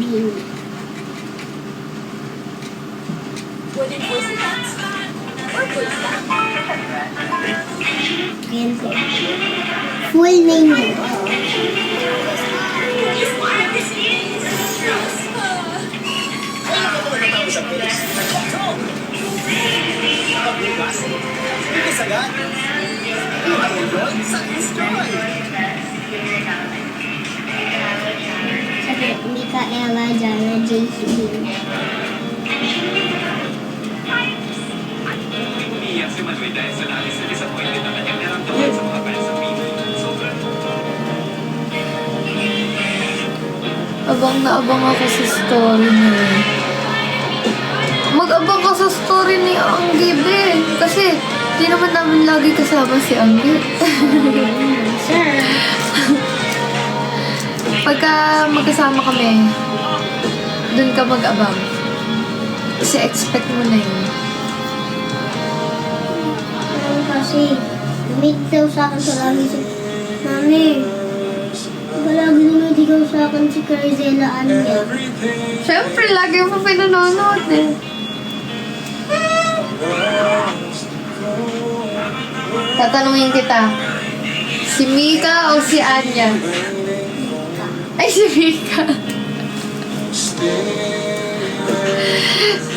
Speaker 5: Bini.
Speaker 4: Whether voice effects or voice acting.
Speaker 5: Ayan po. Full name niya.
Speaker 2: Kailan ka ba natatapos ang Felix? Pagbukas? Bilis agad? Ano yun? Sa Destroy!
Speaker 5: Sabi, Mika, Ella, Jana, JC.
Speaker 7: Umiiyak si Manuel dahil sa labis na disappointed na kanyang naramdaman sa mga fans sa Pinoy. Sobrang
Speaker 1: Abang na abang ako sa story niya. Mag-abang ka sa story ni Anggi, be. Kasi, di naman namin lagi kasama si Anggi.
Speaker 5: Sir.
Speaker 1: Pagka magkasama kami, dun ka mag-abang. Kasi expect mo na yun.
Speaker 5: Kasi, lumit daw sa akin sa lagi si Mami. Palagi lumitigaw sa akin si Carzela Anya.
Speaker 1: Siyempre, lagi mo pa pinanonood eh. Tatanungin kita, si Mika o si Anya? Ay, si Mika.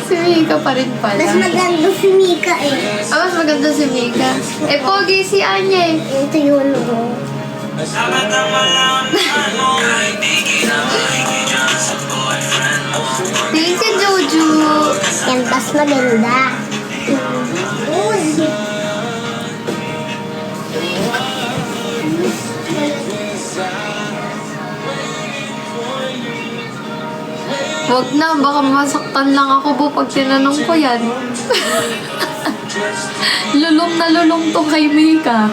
Speaker 1: Si Mika pa rin pala.
Speaker 5: Mas maganda si Mika eh.
Speaker 1: Ah, mas maganda si Mika. Eh, pogi si Anya eh.
Speaker 5: Ito yun ko.
Speaker 1: Thank you, Jojo.
Speaker 5: Yan, mas maganda. Uy.
Speaker 1: Wag na, baka masaktan lang ako po pag tinanong ko yan. Lulong na lulong to kay Mika.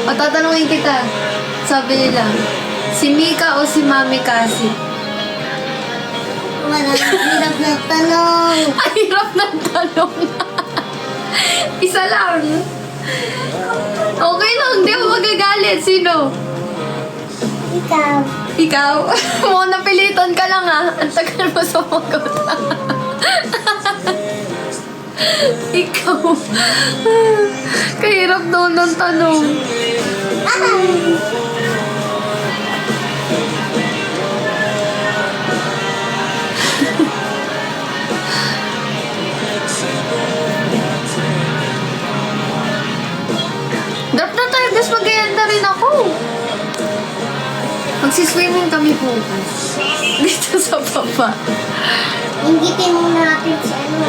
Speaker 1: O, tatanungin kita. Sabi nila, si Mika o si Mami Kasi?
Speaker 5: Wala, hirap na tanong.
Speaker 1: Ay, hirap ng tanong. Isa lang. Okay lang, hindi ako magagalit. Sino?
Speaker 5: Ikaw.
Speaker 1: Ikaw? Mukhang napilitan ka lang ah. Ang tagal mo sumagot. Ikaw. Kahirap daw ng tanong. Drop na tayo, guys. Mag-ianda rin ako. Magsiswimming kami bukas. Dito sa baba.
Speaker 5: Inggitin mo natin si ano.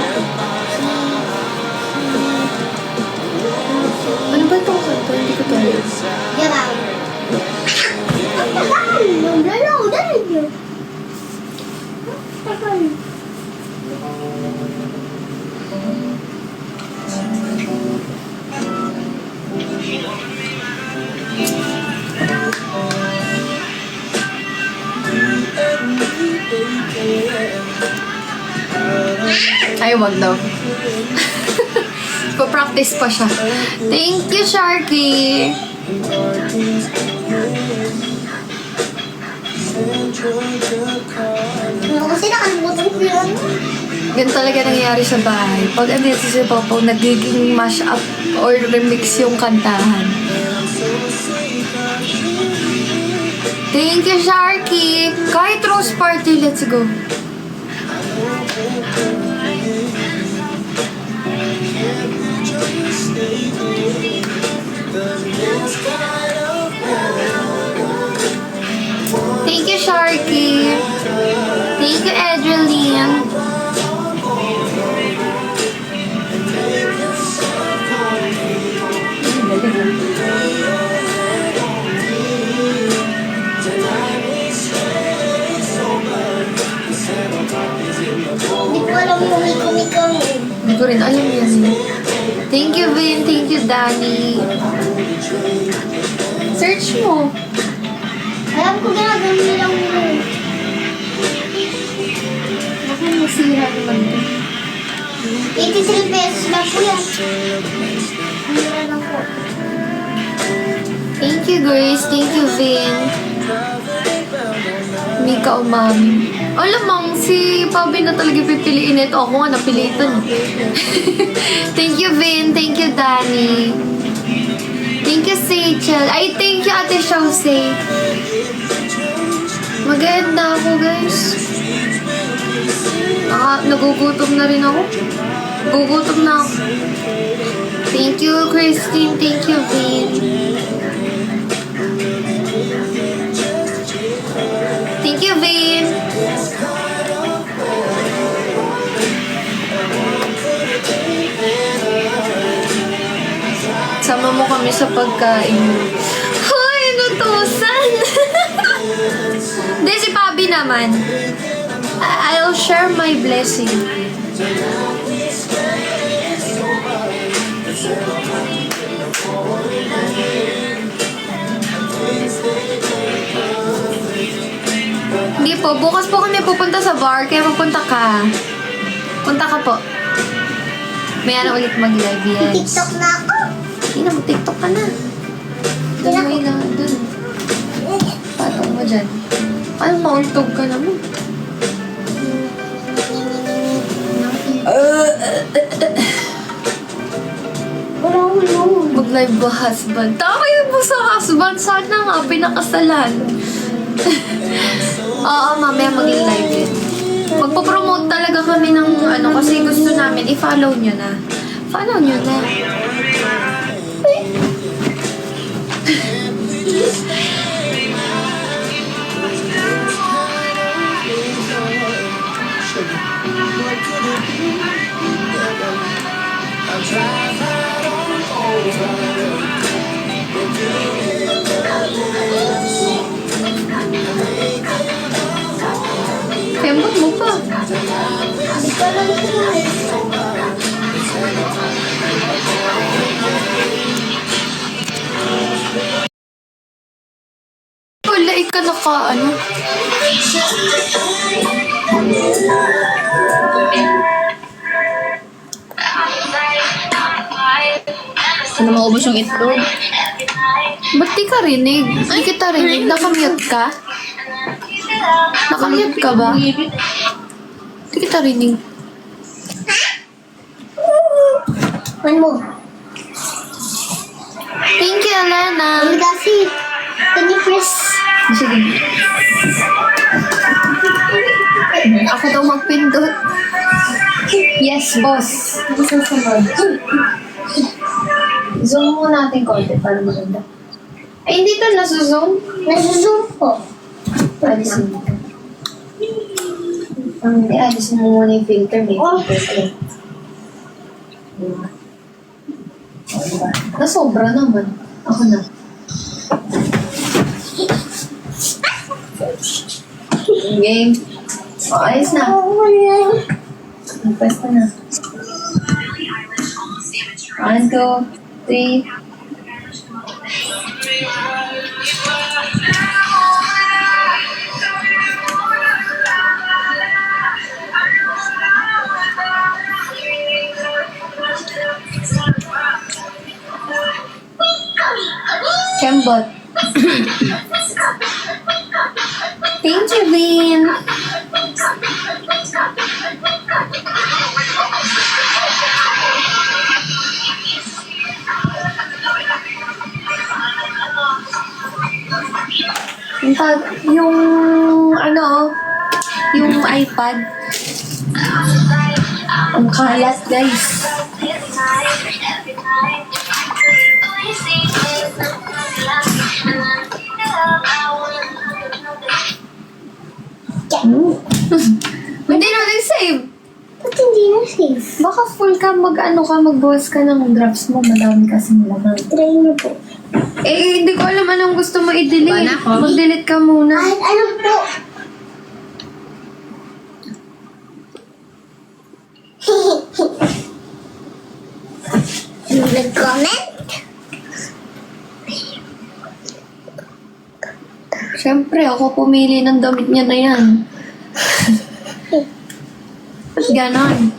Speaker 1: Ano ba itong kanto? Hindi ko tayo.
Speaker 5: Yabaw. Ang tagal. Dalaw, dalaw. Tagal.
Speaker 1: Ay, wag daw. Pa-practice pa siya. Thank you, Sharky.
Speaker 5: Kasi nakalimutan ko yun.
Speaker 1: Ganun talaga nangyayari sa bahay. Pag andito si Popo, nagiging mash up or remix yung kantahan. Thank you, Sharky. Kahit Rose Party, let's go. Thank you, Sharky. Thank you, Adreline.
Speaker 5: Hindi ko alam kung ikaw eh.
Speaker 1: Hindi ko rin alam yan eh. Thank you, Vin. Thank you, Danny. Search mo.
Speaker 5: Alam ko ginagawin nilang yun.
Speaker 1: Baka masira naman ito.
Speaker 5: 83 pesos lang po yan. Mura lang po.
Speaker 1: Thank you, you, Grace. Thank you, Vin. Mika Umami. Alamang, si Pabi na talaga pipiliin ito. Ako nga, napilitan. Thank you, Vin. Thank you, Danny. Thank you, Seychel. Ay, thank you, Ate Shose. Maganda ako, guys. Nagugutom na rin ako. Gugutom na ako. Thank you, Christine. Thank you, Vin. Thank you, Vin. Sama mo kami sa pagkain. Hoy, nutusan! Hindi, si Pabi naman. I'll share my blessing. Hindi po, bukas po kami pupunta sa bar, kaya pupunta ka. Punta ka po. May ano ulit mag-live, yes.
Speaker 5: TikTok na ako.
Speaker 1: Hindi na, mag-TikTok ka na. Doon may lang, doon. Patong mo dyan. Ano, mauntog ka naman. Mag-live ba, husband? Tama yun mo sa husband. Sana nga, pinakasalan. Oo, mamaya maging live yun. Magpo-promote talaga kami ng ano, kasi gusto namin, i-follow nyo na. Follow nyo na. Kembot mo pa.
Speaker 5: Hindi ka lang kumain.
Speaker 1: Wala, ka naka, ano?
Speaker 6: Ano maubos yung itlog?
Speaker 1: Ba't di ka rinig? Di kita rinig. Nakamute ka? Nakamute ka ba? Di kita rinig.
Speaker 5: One more.
Speaker 1: Thank you, Elena.
Speaker 5: Kasi, can you press?
Speaker 1: Sige. Ako daw magpindot. Yes, boss.
Speaker 5: Susunod.
Speaker 1: Zoom mo natin konti para maganda. Eh, hindi to nasa-zoom.
Speaker 5: Nasa-zoom po.
Speaker 1: Alisin mo. Hindi, alisin mo muna yung filter. May filter. Nasobra naman. Ako na. Game. O, ayos na. Pwesta na. 1, 2, 3. Kembot. Thank you, Vin. Yung ano, yung iPad. Ang kalat, guys. Hindi na nag-save.
Speaker 5: Ba't hindi na save?
Speaker 1: Baka full ka, mag-buwas ka ng drafts mo. Madami kasi laman.
Speaker 5: Try niyo po.
Speaker 1: Eh, hindi ko alam anong gusto mo i-delete.
Speaker 6: Wala ko.
Speaker 1: Mag-delete ka muna.
Speaker 5: Kahit ano po. Nag-comment?
Speaker 1: Siyempre, ako pumili ng damit niya na yan. Ba't ganon?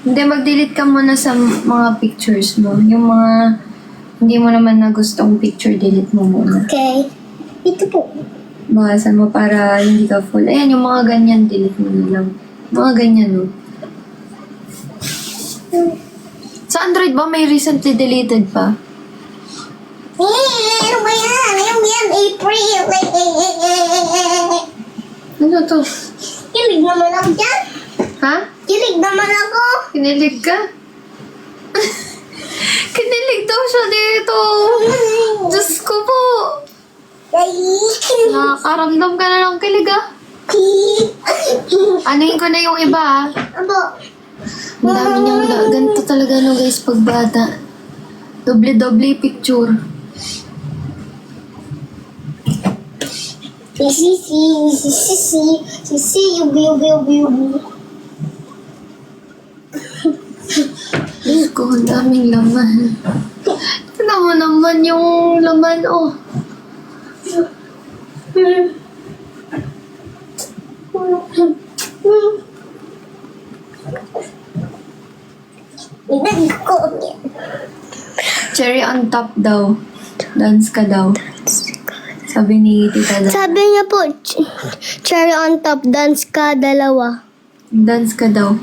Speaker 1: Hindi, mag-delete ka muna sa mga pictures mo. Yung mga hindi mo naman na gustong picture, delete mo muna.
Speaker 5: Okay. Ito po.
Speaker 1: Bawasan mo para hindi ka full. Ayan, yung mga ganyan, delete mo na lang. Mga ganyan, no? Sa Android ba may recently deleted pa?
Speaker 5: Ano ba yan? Ano ba yan? April.
Speaker 1: Ano to?
Speaker 5: Kilig naman ako dyan.
Speaker 1: Ha?
Speaker 5: Kilig naman ako.
Speaker 1: Kinilig ka? Kinilig daw siya dito. Diyos ko po. Nakakaramdam ka na ng kilig, ah. Anuhin ko na yung iba, ah.
Speaker 5: Abo.
Speaker 1: Ang dami niyang ganito talaga, no, guys, pag bata. Doble-doble picture.
Speaker 5: Sisi, yubi.
Speaker 1: Diyos ko, ang daming laman. Tignan mo naman yung laman, oh. Cherry on top daw. Dance ka daw. Sabi ni Tita Da.
Speaker 5: Sabi niya po, cherry on top, dance ka, dalawa.
Speaker 1: Dance ka daw.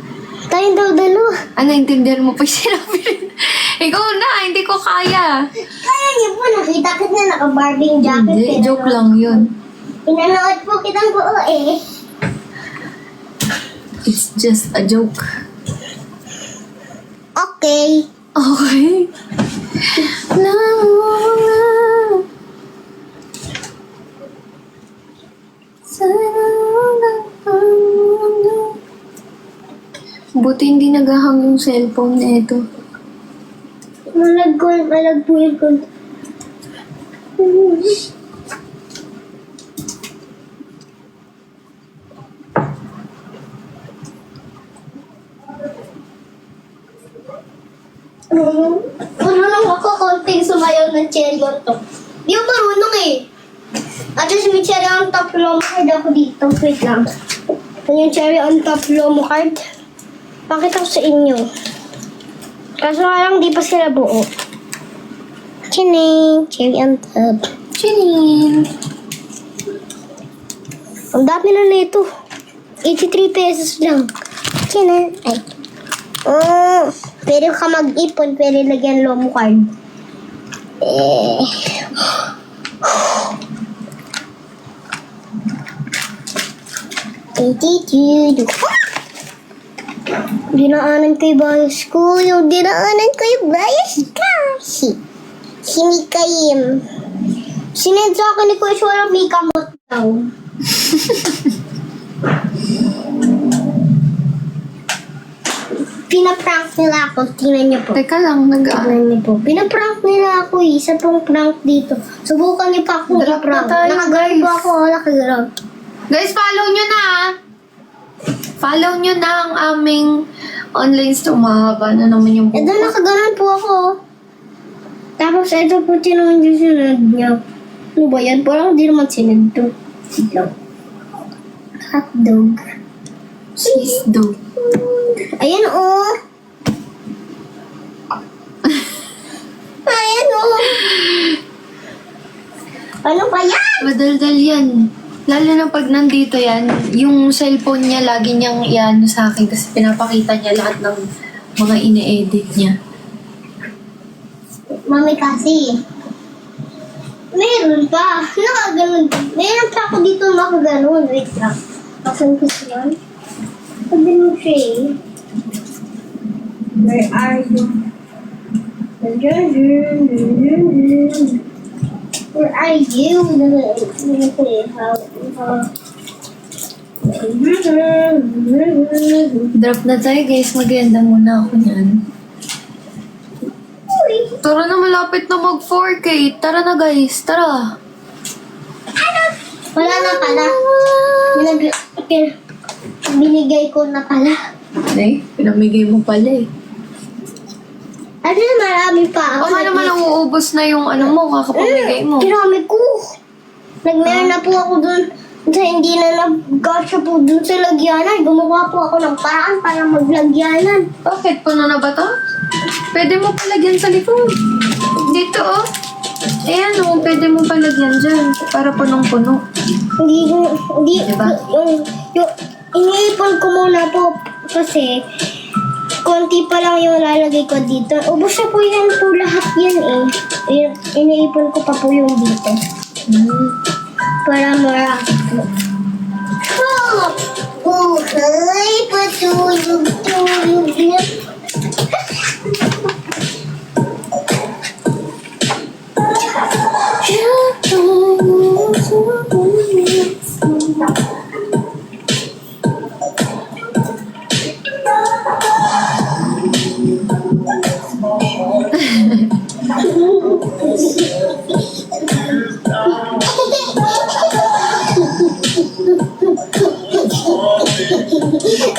Speaker 5: Tayo daw dalawa.
Speaker 1: Ano, intindihan mo pa yung sinabi rin? Ikaw na, hindi ko kaya.
Speaker 5: Kaya niyo po, nakita ko na naka-barbing jacket.
Speaker 1: Hindi, joke lang yun.
Speaker 5: Pinanood po kitang buo eh.
Speaker 1: It's just a joke.
Speaker 5: Okay.
Speaker 1: Okay. Buti hindi naghahang yung cellphone na ito.
Speaker 5: Malag po yung konti. Marunong ako konting sumayaw ng cherry on top. Di ako marunong eh. At least may cherry on top lomo card ako dito. Wait lang. Ito yung cherry on top lomo card. Pakita ko sa inyo. Kaso nga lang di pa sila buo. Chining! Cherry on top.
Speaker 1: Chinin!
Speaker 5: Ang dami na nito. 83 pesos lang. Chining! Ay. Oh, pwede ka mag-ipon, pwede lagyan lomo card. Dinaanan ko yung bias ko. Yung dinaanan ko yung bias ka. Si Mikayim. Sinend sa akin ni Kuya Shora Mika mo daw. Pinaprank nila ako. Tingnan niyo po.
Speaker 1: Teka lang,
Speaker 5: Tingnan niyo po. Pinaprank nila ako eh. Isa pong prank dito. Subukan niyo pa akong
Speaker 1: Drop
Speaker 5: i-prank.
Speaker 1: na tayo,
Speaker 5: Nakagarap
Speaker 1: guys.
Speaker 5: po ako. Nakagarap.
Speaker 1: Guys, follow nyo na, ah. Follow nyo na ang aming online store. Mahaba na naman yung
Speaker 5: Ito
Speaker 1: buko.
Speaker 5: nakaganan po ako. Tapos ito po tinawag yung sinunod niya. Ano ba yan? Parang di naman sinunod to. Ito. Hotdog.
Speaker 1: Cheese dough.
Speaker 5: Ayan oh. Ayan oh. Ano ba yan?
Speaker 1: Madaldal yan. Lalo na pag nandito yan, yung cellphone niya lagi niyang iano sa akin kasi pinapakita niya lahat ng mga ine-edit niya.
Speaker 5: Mami kasi. Meron pa. Nakaganon. Meron pa ako dito nakaganon. Wait lang. Asan ko siya? Sabi mo siya eh. Where are you? Where are you?
Speaker 1: Drop na tayo guys, maganda muna ako niyan. Tara na, malapit na mag 4K. Tara na guys, tara.
Speaker 5: Wala na pala. Binigay ko na pala.
Speaker 1: Ay, pinamigay mo pala eh.
Speaker 5: Ano na marami pa.
Speaker 1: Baka naman nauubos na yung ano mo, kakapamigay mo.
Speaker 5: Kinami ko. Nagmeron na po ako dun. Sa hindi na nag-gasya po dun sa lagyanan. Gumawa po ako ng paraan para maglagyanan.
Speaker 1: Bakit? Puno na ba to? Pwede mo palagyan sa likod. Dito, oh. Ayan, oh. Pwede mo palagyan dyan. Para punong-puno.
Speaker 5: Hindi,
Speaker 1: Diba?
Speaker 5: yung, iniipon ko muna po kasi konti pa lang yung lalagay ko dito. Ubus na po yan po lahat yan eh. Iniipon ko pa po yung dito. Para marami po. Buhay, patulog-tulog na.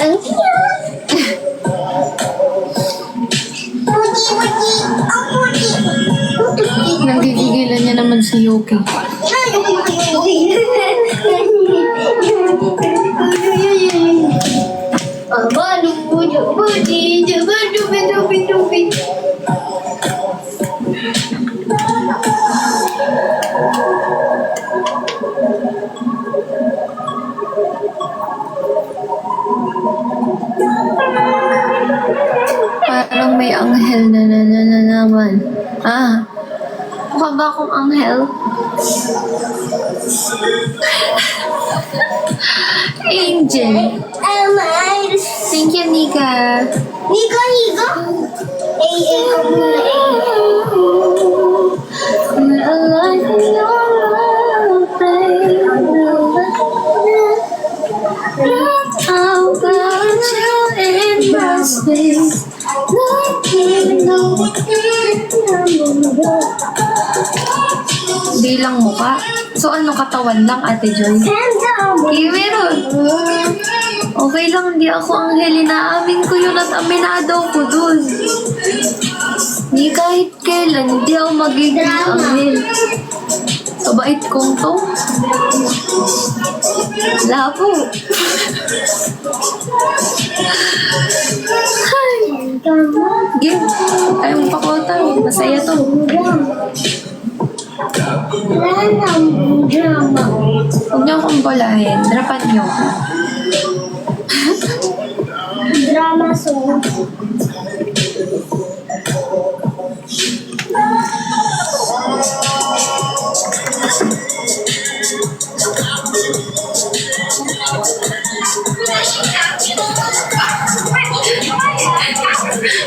Speaker 5: Ang
Speaker 1: Nanggigigilan niya naman si Yuki. Parang may anghel na naman. Ah, mukha ba akong anghel? Angel. Thank you, Nika.
Speaker 5: Higa. Ako muna
Speaker 1: We're alive in your love, babe. I'll got you in my space. Bilang mukha? So ano, katawan lang, Ate Joy? Meron. Okay lang, hindi ako anghel. Inaamin ko yun at aminado ko dun. Di kahit kailan, hindi ako magiging anghel. Kabait kong to. Labo. Game. Ayaw mo pakota. Masaya to.
Speaker 5: drama.
Speaker 1: Huwag niyo akong bolahin. Drapan niyo.
Speaker 5: Drama song.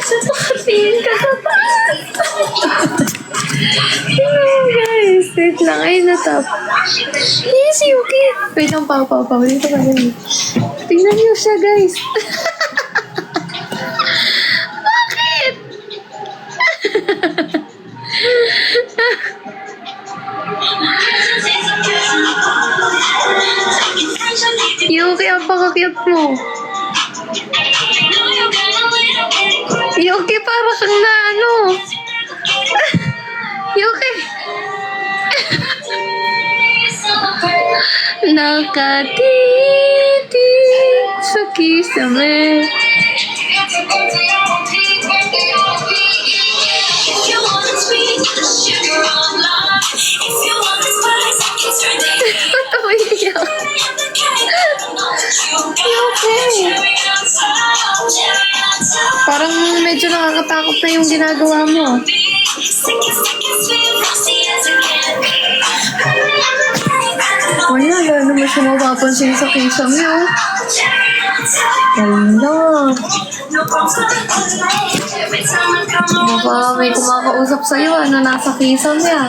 Speaker 1: Napaka-feel ka sa taas. Guys, wait lang. Ay, natap. Yes, Yuki. Wait lang, pau. Dito ka ganyan. Tingnan niyo siya, guys. Bakit? Yuki, ang paka-cute mo. Yuki, para kang na ano. Yuki. Nakatiti sa kisame. Ba't ako iiyak? Yuki. Parang medyo nakakatakot na yung ginagawa mo. Wala naman siya mapapansin sa kisam niyo. Wala. Baka may kumakausap sa'yo, ano nasa kisam niya.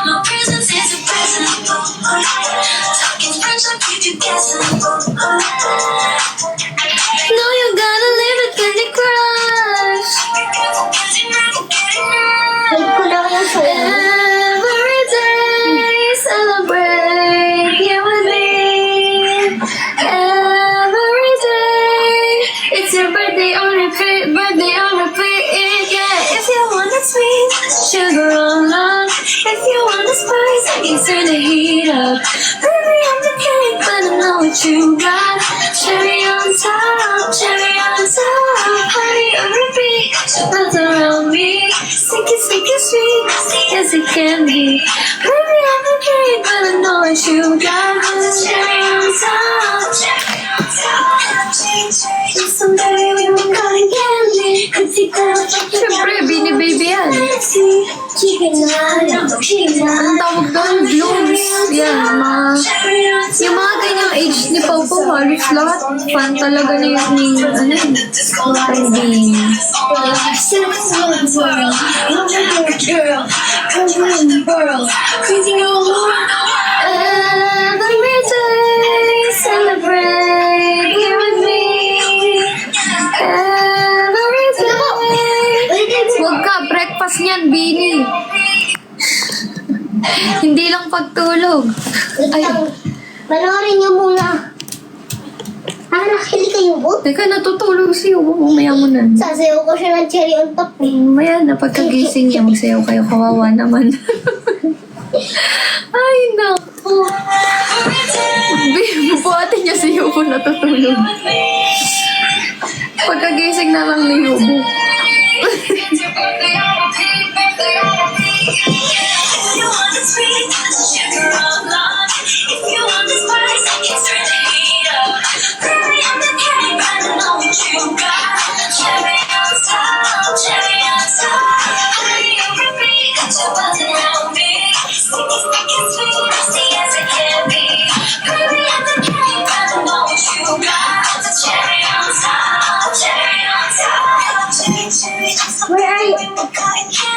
Speaker 8: My presence is a present. Talking French like you guessing.
Speaker 1: No, you gotta live it, Candy Crush.
Speaker 5: Huwag ko lang yung phone.
Speaker 1: Every day, celebrate you with me. Every day, it's your birthday on repeat, yeah. If you want it sweet, sugar on love. If you want the spice, I can what you got. Cherry on top, honey on repeat. Runs around me, sticky, sticky, sweet, as it can be. Baby, I'm a dream, but I know what you got. Cherry on top, someday we will call again. Siyempre, Bini Baby yan. Ang tawag doon, blooms. Yan, yung mga ganyang age ni Pau Pau, halos lahat. Fan talaga na yun ni, Bini. Every day, celebrate here with me. Every day. Huwag ka, breakfast niyan, Bini. Hindi lang pagtulog. Ay,
Speaker 5: Panoorin niyo muna. Nakikilig kayo po?
Speaker 1: teka, natutulog siya. Mamaya mo na.
Speaker 5: Sasayaw ko siya ng cherry on top eh.
Speaker 1: Mamaya na, pagkagising niya, magsayaw kayo. Kawawa naman. Ay, naku. Bubuhatin niya si Yubo natutulog. Pagkagising na lang ni Yubo.
Speaker 5: Where are you?